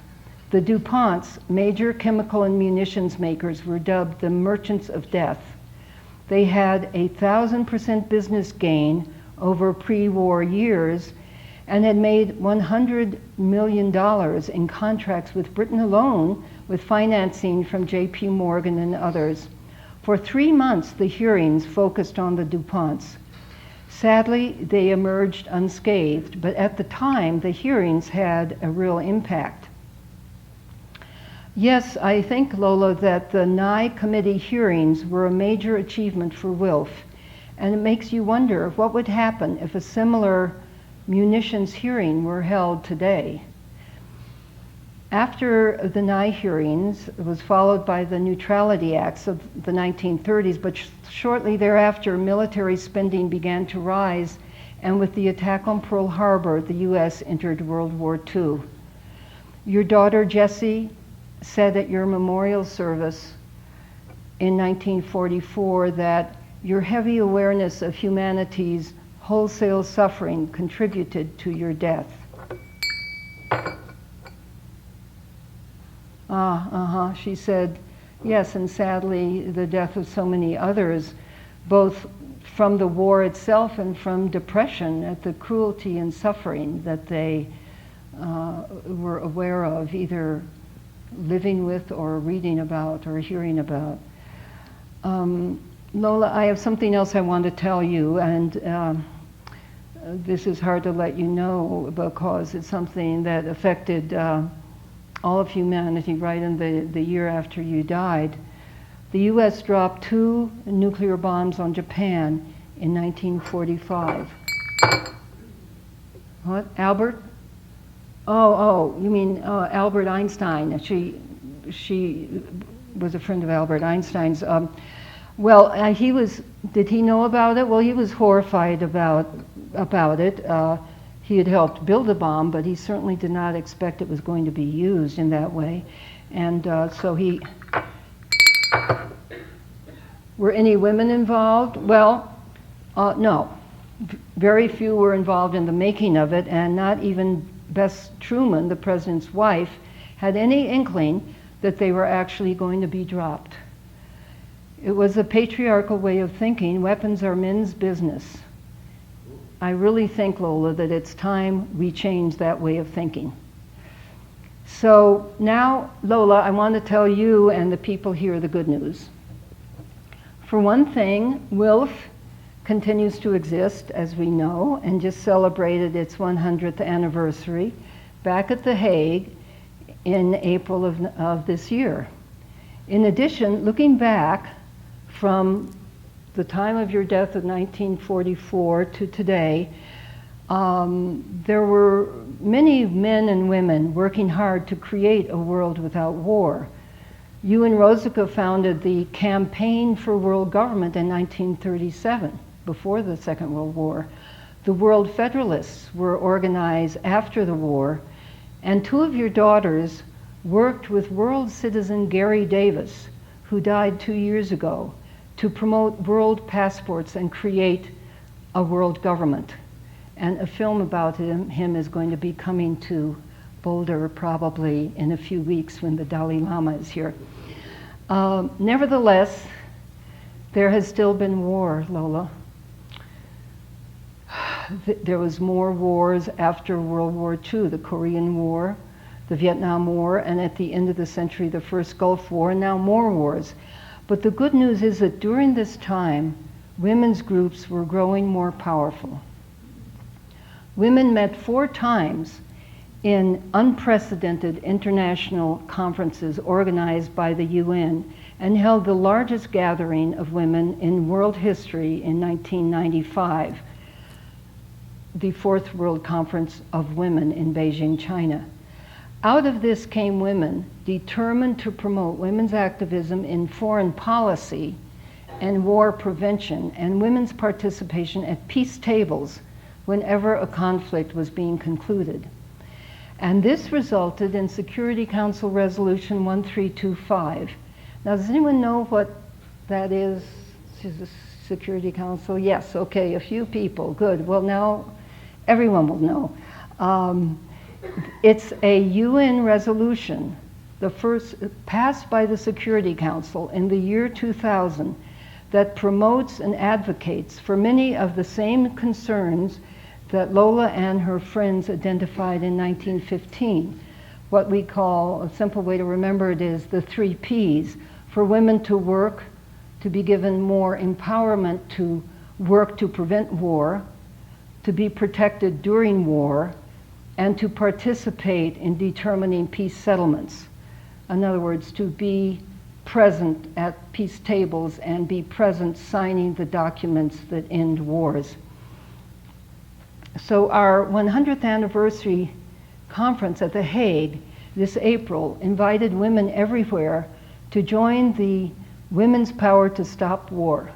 The DuPonts, major chemical and munitions makers, were dubbed the merchants of death. They had 1,000% business gain over pre-war years and had made $100 million in contracts with Britain alone, with financing from J.P. Morgan and others. For 3 months, the hearings focused on the DuPonts. Sadly, they emerged unscathed, but at the time, the hearings had a real impact. Yes, I think, Lola, that the Nye Committee hearings were a major achievement for WILPF, and it makes you wonder what would happen if a similar munitions hearing were held today. After the Nye hearings, it was followed by the Neutrality Acts of the 1930s, but shortly thereafter, military spending began to rise, and with the attack on Pearl Harbor, the U.S. entered World War II. Your daughter, Jessie, said at your memorial service in 1944 that your heavy awareness of humanity's wholesale suffering contributed to your death. She said, yes, and sadly, the death of so many others, both from the war itself and from depression at the cruelty and suffering that they were aware of, either living with or reading about or hearing about. Lola, I have something else I want to tell you, and this is hard to let you know because it's something that affected all of humanity right in the year after you died. The U.S. dropped 2 nuclear bombs on Japan in 1945. What? Albert? Oh, you mean Albert Einstein. She was a friend of Albert Einstein's. Did he know about it? Well, he was horrified about it. He had helped build a bomb, but he certainly did not expect it was going to be used in that way. And so he... Were any women involved? Well, no. Very few were involved in the making of it, and not even Bess Truman, the president's wife, had any inkling that they were actually going to be dropped. It was a patriarchal way of thinking. Weapons are men's business. I really think, Lola, that it's time we change that way of thinking. So now, Lola, I want to tell you and the people here the good news. For one thing, WILPF continues to exist, as we know, and just celebrated its 100th anniversary back at The Hague in April of this year. In addition, looking back from the time of your death of 1944 to today, there were many men and women working hard to create a world without war. You and Rosica founded the Campaign for World Government in 1937, before the Second World War. The World Federalists were organized after the war, and 2 of your daughters worked with world citizen Gary Davis, who died 2 years ago, to promote world passports and create a world government. And a film about him is going to be coming to Boulder probably in a few weeks when the Dalai Lama is here. Nevertheless, there has still been war, Lola. There was more wars after World War II, the Korean War, the Vietnam War, and at the end of the century, the first Gulf War, and now more wars. But the good news is that during this time, women's groups were growing more powerful. Women met 4 times in unprecedented international conferences organized by the UN and held the largest gathering of women in world history in 1995, the 4th World Conference of Women in Beijing, China. Out of this came women determined to promote women's activism in foreign policy and war prevention, and women's participation at peace tables whenever a conflict was being concluded. And this resulted in Security Council Resolution 1325. Now, does anyone know what that is? Is the Security Council? Yes, okay, a few people, good. Well, now everyone will know. It's a UN resolution, the first passed by the Security Council in the year 2000, that promotes and advocates for many of the same concerns that Lola and her friends identified in 1915. What we call, a simple way to remember it is the 3 Ps: for women to work, to be given more empowerment to work to prevent war, to be protected during war, and to participate in determining peace settlements. In other words, to be present at peace tables and be present signing the documents that end wars. So our 100th anniversary conference at The Hague this April invited women everywhere to join the Women's Power to Stop War.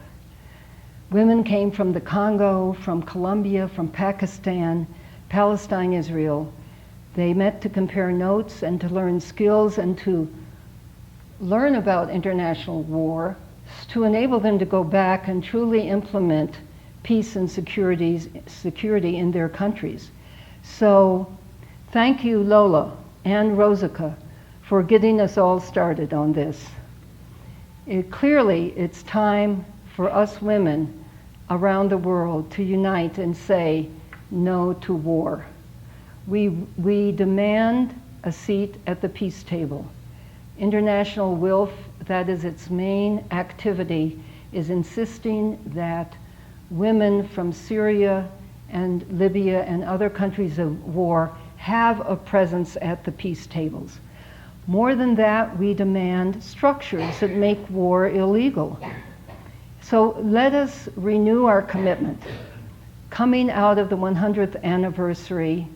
Women came from the Congo, from Colombia, from Pakistan, Palestine, Israel. They met to compare notes and to learn skills and to learn about international war, to enable them to go back and truly implement peace and security in their countries. So thank you, Lola and Rosica, for getting us all started on this. Clearly, it's time for us women around the world to unite and say no to war. We demand a seat at the peace table. International WILPF, that is its main activity, is insisting that women from Syria and Libya and other countries of war have a presence at the peace tables. More than that, we demand structures that make war illegal. So let us renew our commitment. Coming out of the 100th anniversary,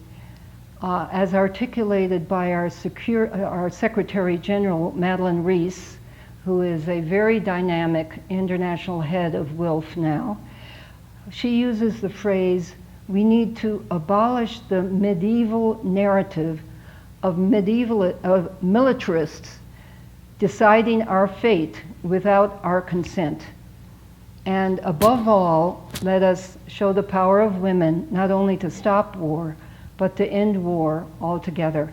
as articulated by our Secretary General, Madeleine Rees, who is a very dynamic international head of WILPF now, she uses the phrase, we need to abolish the medieval narrative of militarists deciding our fate without our consent. And above all, let us show the power of women not only to stop war, but to end war altogether.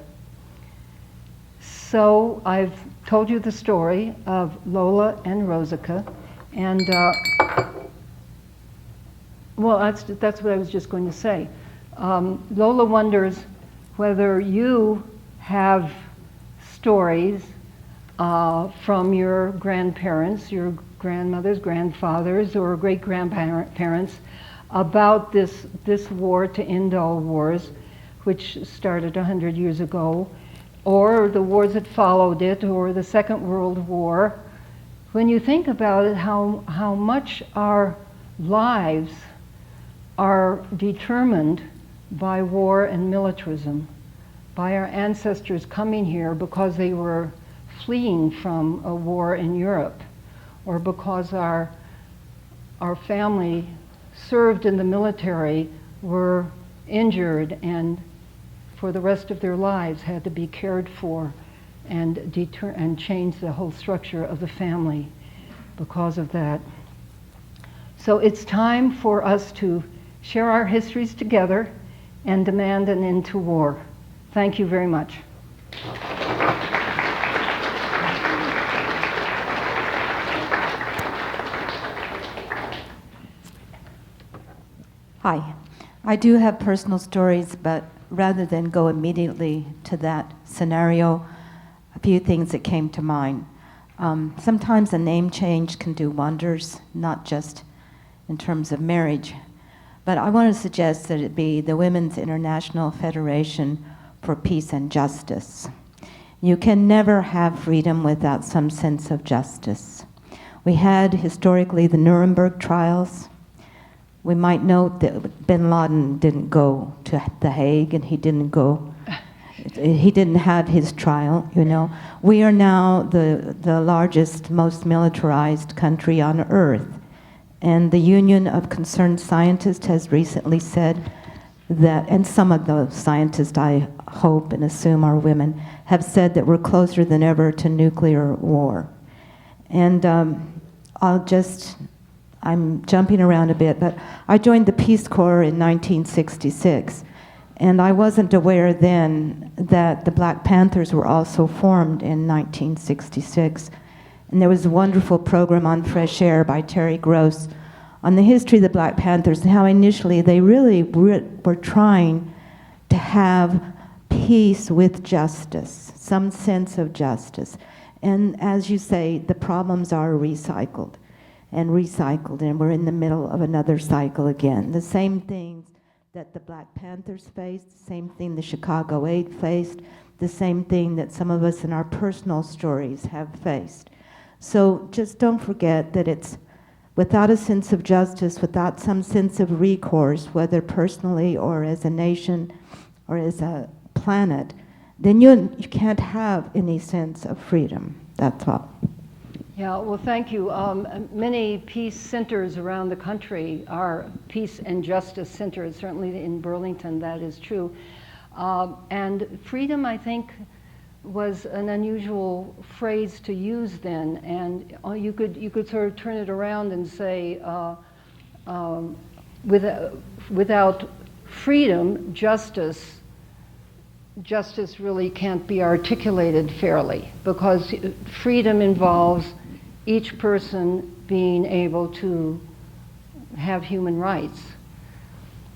So I've told you the story of Lola and Rosica, and well, that's what I was just going to say. Lola wonders whether you have stories from your grandparents, your grandmothers, grandfathers, or great-grandparents about this war to end all wars, which started 100 years ago, or the wars that followed it, or the Second World War. When you think about it, how much our lives are determined by war and militarism, by our ancestors coming here because they were fleeing from a war in Europe, or because our family served in the military, were injured, and for the rest of their lives had to be cared for and change the whole structure of the family because of that. So it's time for us to share our histories together and demand an end to war. Thank you very much. Hi. I do have personal stories, but rather than go immediately to that scenario, a few things that came to mind. Sometimes a name change can do wonders, not just in terms of marriage. But I want to suggest that it be the Women's International Federation for Peace and Justice. You can never have freedom without some sense of justice. We had historically the Nuremberg trials. We might note that bin Laden didn't go to The Hague, and he didn't have his trial, you know. We are now the largest, most militarized country on earth. And the Union of Concerned Scientists has recently said that, and some of those scientists, I hope and assume are women, have said that we're closer than ever to nuclear war. And I'm jumping around a bit, but I joined the Peace Corps in 1966. And I wasn't aware then that the Black Panthers were also formed in 1966. And there was a wonderful program on Fresh Air by Terry Gross on the history of the Black Panthers and how initially they really were trying to have peace with justice, some sense of justice. And as you say, the problems are recycled, and we're in the middle of another cycle again. The same things that the Black Panthers faced, the same thing the Chicago 8 faced, the same thing that some of us in our personal stories have faced. So just don't forget that it's without a sense of justice, without some sense of recourse, whether personally or as a nation or as a planet, then you can't have any sense of freedom. That's all. Yeah, well, thank you. Many peace centers around the country are peace and justice centers. Certainly in Burlington, that is true. And freedom, I think, was an unusual phrase to use then. And you could sort of turn it around and say, without freedom, justice really can't be articulated fairly, because freedom involves each person being able to have human rights.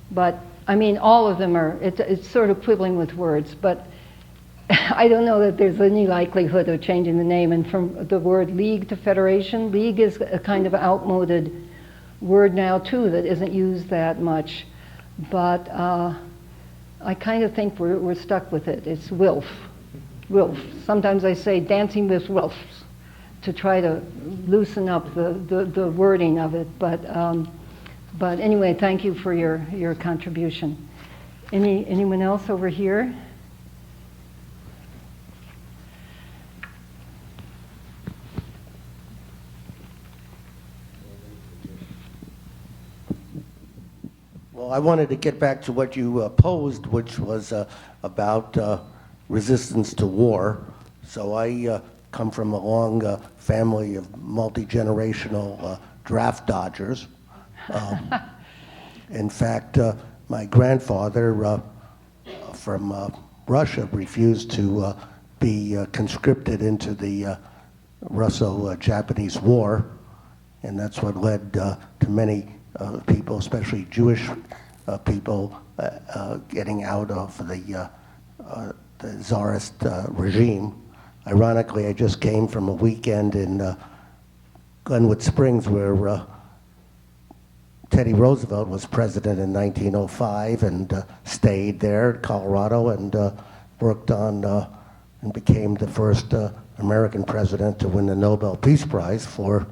But, I mean, all of them are, it's sort of quibbling with words, but I don't know that there's any likelihood of changing the name. And from the word league to federation, league is a kind of outmoded word now too that isn't used that much. But I kind of think we're stuck with it. It's WILF. Sometimes I say dancing with WILFs to try to loosen up the wording of it. But anyway, thank you for your contribution. Anyone else over here? Well, I wanted to get back to what you posed, which was about resistance to war. So I come from a long family of multi-generational draft dodgers. In fact, my grandfather from Russia refused to be conscripted into the Russo-Japanese War, and that's what led to many people, especially Jewish people, getting out of the Tsarist regime. Ironically, I just came from a weekend in Glenwood Springs where Teddy Roosevelt was president in 1905 and stayed there in Colorado and worked on and became the first American president to win the Nobel Peace Prize for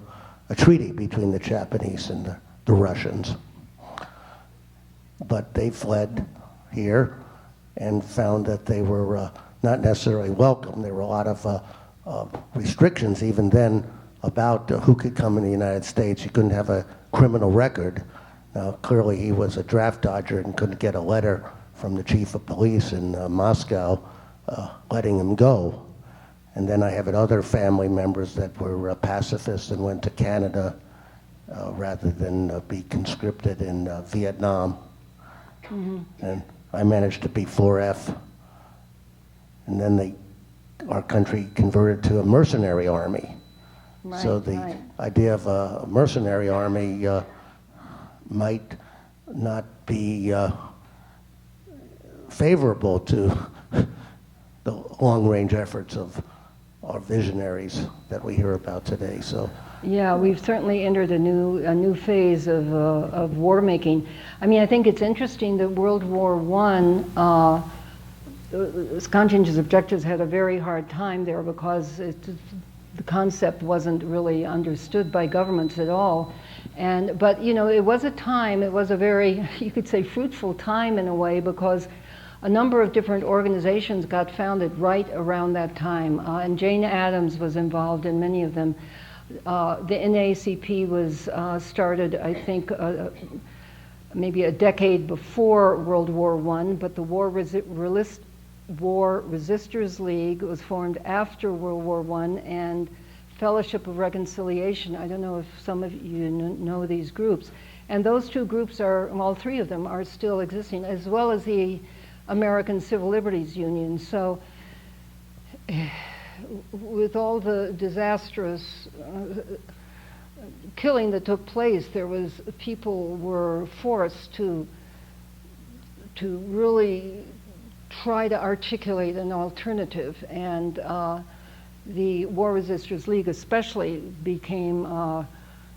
a treaty between the Japanese and the Russians. But they fled here and found that they were not necessarily welcome. There were a lot of restrictions even then about who could come in the United States. You couldn't have a criminal record. Now, clearly he was a draft dodger and couldn't get a letter from the chief of police in Moscow letting him go. And then I have other family members that were pacifists and went to Canada rather than be conscripted in Vietnam. Mm-hmm. And I managed to be 4F. And then our country converted to a mercenary army. Right, so the idea of a mercenary army might not be favorable to the long-range efforts of our visionaries that we hear about today. So. Yeah, we've certainly entered a new phase of war making. I mean, I think it's interesting that World War I, conscientious objectors had a very hard time there because the concept wasn't really understood by governments at all. But you know, it was a very, you could say, fruitful time in a way, because a number of different organizations got founded right around that time, and Jane Addams was involved in many of them. The NAACP was started, I think, maybe a decade before World War I, but the War Resisters League was formed after World War I, and Fellowship of Reconciliation. I don't know if some of you know these groups. And those two groups all three of them are still existing, as well as the American Civil Liberties Union. So with all the disastrous killing that took place, people were forced to really try to articulate an alternative, and the War Resisters League especially became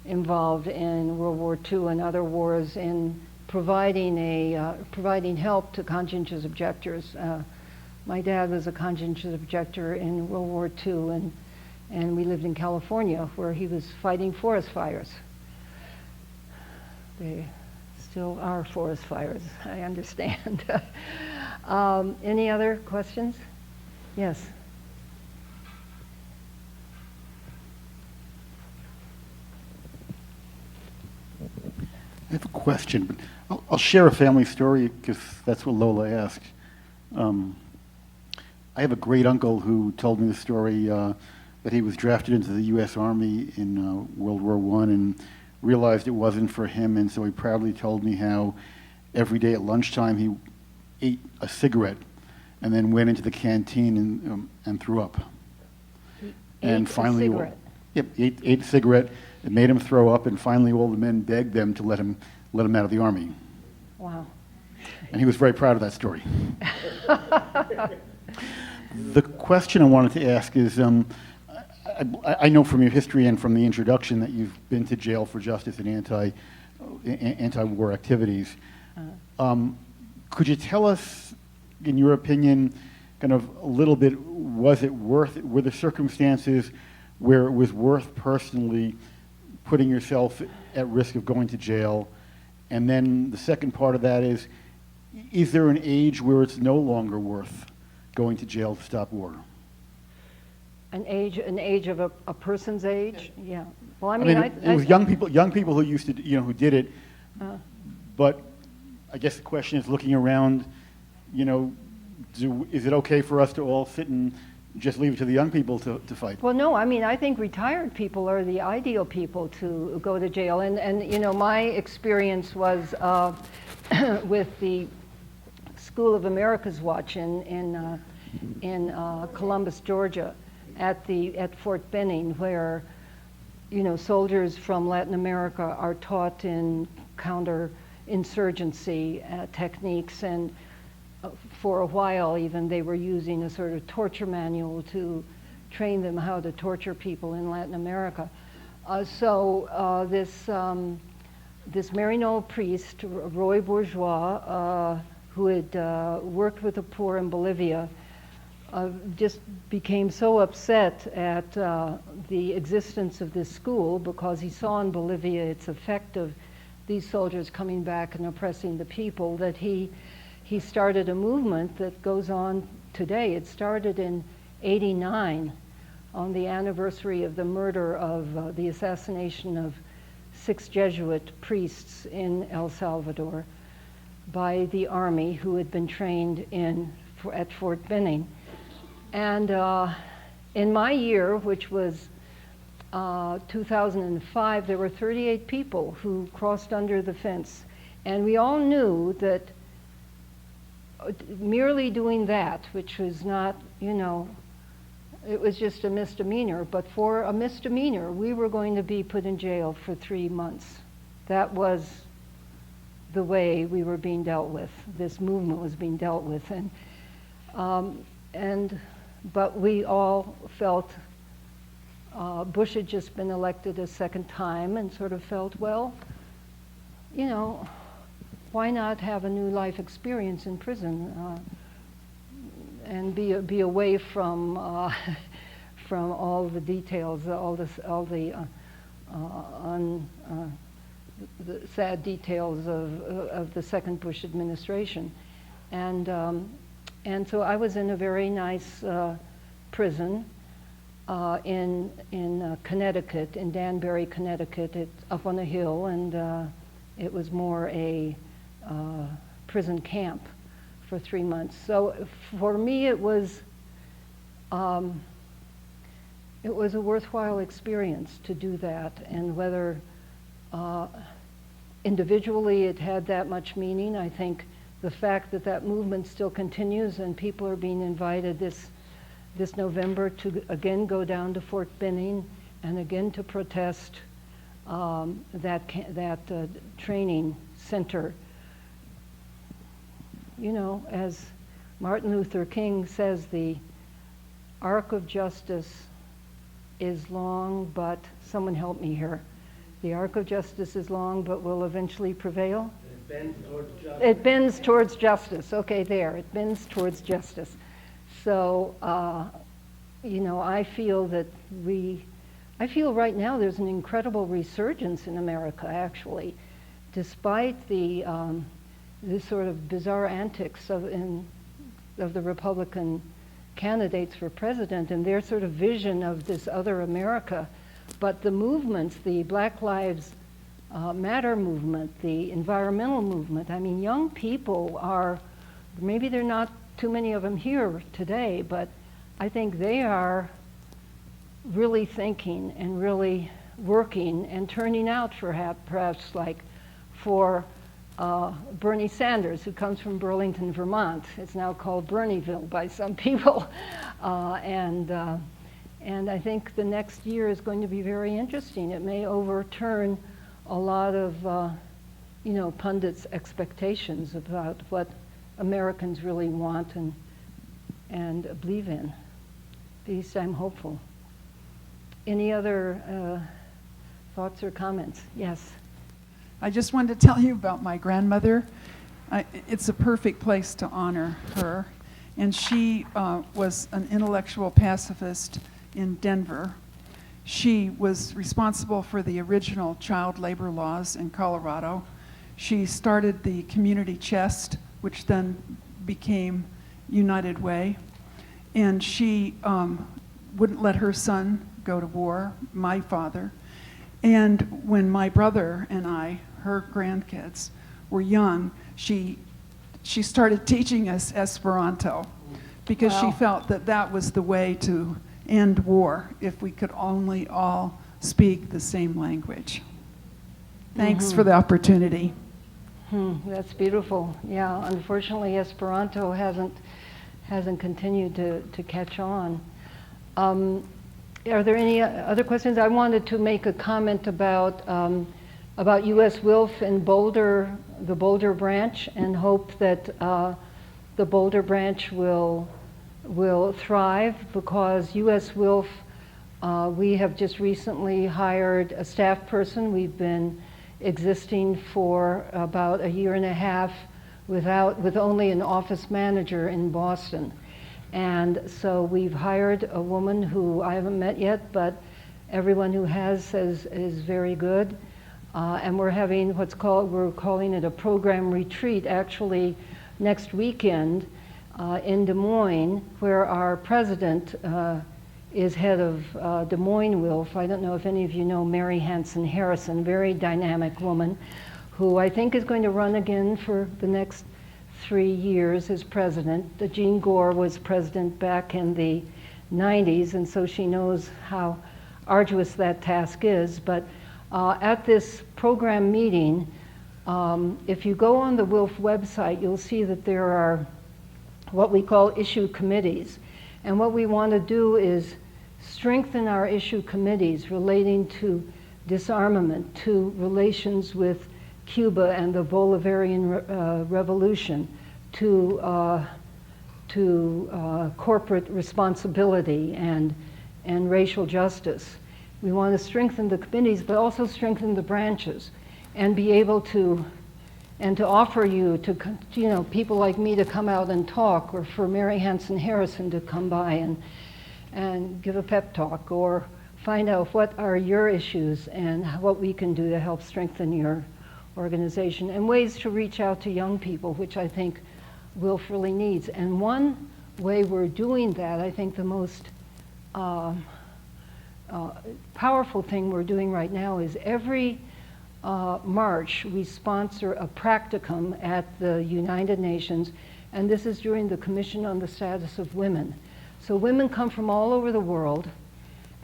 involved in World War II and other wars in providing help to conscientious objectors. My dad was a conscientious objector in World War II, and we lived in California where he was fighting forest fires. They still are forest fires, I understand. Any other questions? Yes. I have a question, but I'll share a family story because that's what Lola asked. I have a great uncle who told me the story that he was drafted into the U.S. Army in World War I and realized it wasn't for him, and so he proudly told me how every day at lunchtime he ate a cigarette and then went into the canteen and threw up. And finally, yep, ate a cigarette. It made him throw up, and finally all the men begged them to let him out of the Army. Wow. And he was very proud of that story. The question I wanted to ask is, I know from your history and from the introduction that you've been to jail for justice and anti-war activities. Could you tell us, in your opinion, kind of a little bit, were the circumstances where it was worth personally putting yourself at risk of going to jail? And then the second part of that is there an age where it's no longer worth going to jail to stop war? An age of a person's age? Yeah. Well, I mean, it was young people who used to, who did it. But I guess the question is, looking around, is it okay for us to all sit and just leave it to the young people to fight? Well, no, I mean, I think retired people are the ideal people to go to jail. And my experience was with the School of America's Watch in Columbus, Georgia, at Fort Benning, where soldiers from Latin America are taught in counterinsurgency techniques, and for a while even they were using a sort of torture manual to train them how to torture people in Latin America. This Maryknoll priest, Roy Bourgeois, who had worked with the poor in Bolivia, just became so upset at the existence of this school because he saw in Bolivia its effect of these soldiers coming back and oppressing the people, that he started a movement that goes on today. It started in '89 on the anniversary of the murder of the assassination of 6 Jesuit priests in El Salvador by the army who had been trained at Fort Benning. And in my year, which was 2005, there were 38 people who crossed under the fence. And we all knew that merely doing that, which was not, it was just a misdemeanor, but for a misdemeanor, we were going to be put in jail for 3 months. That was the way we were being dealt with. This movement was being dealt with. But we all felt Bush had just been elected a second time and sort of felt, well, why not have a new life experience in prison and be away from all the details, the sad details of the second Bush administration, and so I was in a very nice prison in Connecticut, in Danbury, Connecticut. It's up on a hill, and it was more a prison camp for 3 months. So for me, it was a worthwhile experience to do that, and whether individually it had that much meaning, I think the fact that that movement still continues and people are being invited this November to again go down to Fort Benning and again to protest that training center. You know, as Martin Luther King says, the arc of justice is long, but someone help me here. The arc of justice is long, but will eventually prevail. It bends towards justice. It bends towards justice. Okay, there. It bends towards justice. So, you know, I feel right now there's an incredible resurgence in America, actually, despite the sort of bizarre antics of the Republican candidates for president and their sort of vision of this other America. But the movements, the Black Lives Matter movement, the environmental movement, I mean, young people are, maybe there are not too many of them here today, but I think they are really thinking and really working and turning out perhaps like for Bernie Sanders, who comes from Burlington, Vermont. It's now called Bernieville by some people. And I think the next year is going to be very interesting. It may overturn a lot of, you know, pundits' expectations about what Americans really want and believe in. At least I'm hopeful. Any other thoughts or comments? Yes. I just wanted to tell you about my grandmother. It's a perfect place to honor her. And she was an intellectual pacifist in Denver. She was responsible for the original child labor laws in Colorado. She started the community chest, which then became United Way. And she wouldn't let her son go to war, my father. And when my brother and I, her grandkids, were young, she started teaching us Esperanto because she felt that that was the way to end war if we could only all speak the same language. Thanks for the opportunity. That's beautiful. Yeah, unfortunately, Esperanto hasn't continued to catch on. Are there any other questions? I wanted to make a comment about U.S. WILPF and Boulder, the Boulder branch, and hope that the Boulder branch will thrive, because U.S. WILPF, we have just recently hired a staff person. We've been existing for about a year and a half with only an office manager in Boston. And so we've hired a woman who I haven't met yet, but everyone who has says is very good. And we're having we're calling it a program retreat, actually next weekend in Des Moines, where our president is head of Des Moines WILPF. I don't know if any of you know Mary Hansen Harrison, very dynamic woman, who I think is going to run again for the next 3 years as president. Jean Gore was president back in the 90s, and so she knows how arduous that task is. But at this program meeting, if you go on the WILPF website, you'll see that there are what we call issue committees. And what we want to do is strengthen our issue committees relating to disarmament, to relations with Cuba and the Bolivarian Revolution, to corporate responsibility and racial justice. We want to strengthen the committees, but also strengthen the branches, and be able to offer you to people like me to come out and talk, or for Mary Hansen Harrison to come by and give a pep talk, or find out what are your issues and what we can do to help strengthen your organization, and ways to reach out to young people, which I think WILPF really needs. And one way we're doing that, I think the most powerful thing we're doing right now is every March we sponsor a practicum at the United Nations, and this is during the Commission on the Status of Women. So women come from all over the world,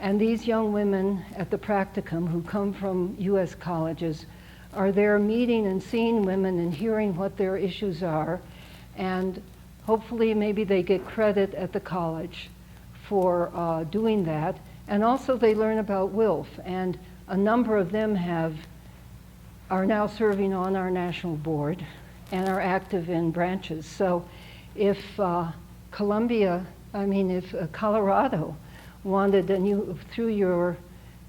and these young women at the practicum who come from U.S. colleges are there meeting and seeing women and hearing what their issues are, And hopefully maybe they get credit at the college for doing that. And also they learn about WILF, and a number of them are now serving on our national board and are active in branches. So if Colorado wanted, and you, through your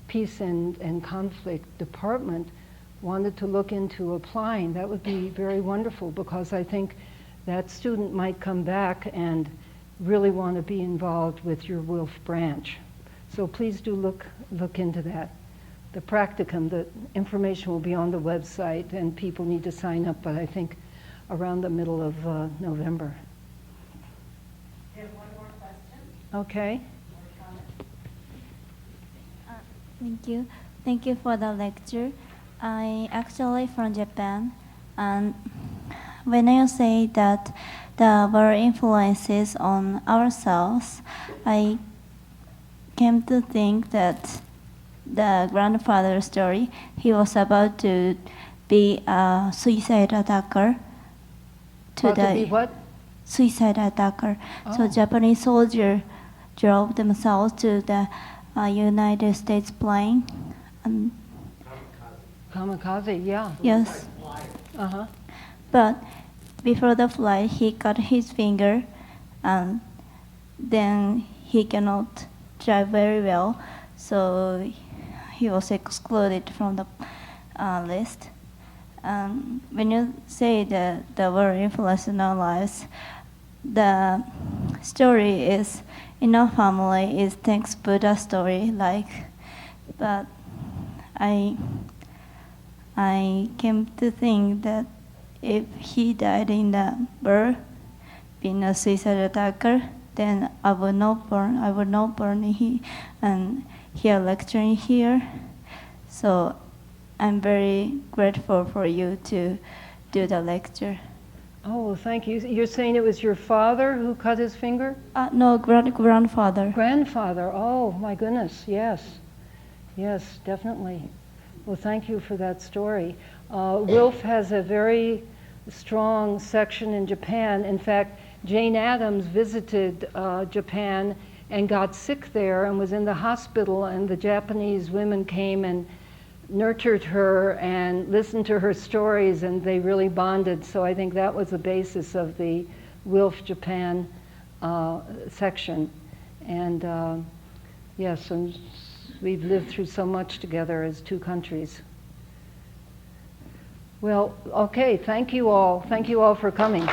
Peace and Conflict Department, wanted to look into applying, that would be very wonderful, because I think that student might come back and really want to be involved with your WILF branch. So please do look into that. The practicum, the information will be on the website, and people need to sign up, but I think around the middle of November. We have one more question. Okay. Thank you. Thank you for the lecture. I actually from Japan, and when you say that the war influences on ourselves, I came to think that the grandfather story, he was about to be a suicide attacker. To be what? Suicide attacker. Oh. So Japanese soldier drove themselves to the United States plane. And Kamikaze, yeah. yes. Uh-huh. But before the flight, he cut his finger, and then he cannot drive very well, so he was excluded from the list. When you say that the war influence in our lives, the story is in our family is thanks Buddha story, but I came to think that if he died in the war, being a suicide attacker, then I would not born and here lecturing here. So I'm very grateful for you to do the lecture. Oh, thank you. You're saying it was your father who cut his finger? No, grandfather. Grandfather, oh my goodness, yes. Yes, definitely. Well, thank you for that story. WILF has a very strong section in Japan. In fact, Jane Addams visited Japan and got sick there and was in the hospital, and the Japanese women came and nurtured her and listened to her stories, and they really bonded. So I think that was the basis of the WILF Japan section. And yes, and we've lived through so much together as two countries. Well, okay, thank you all. Thank you all for coming.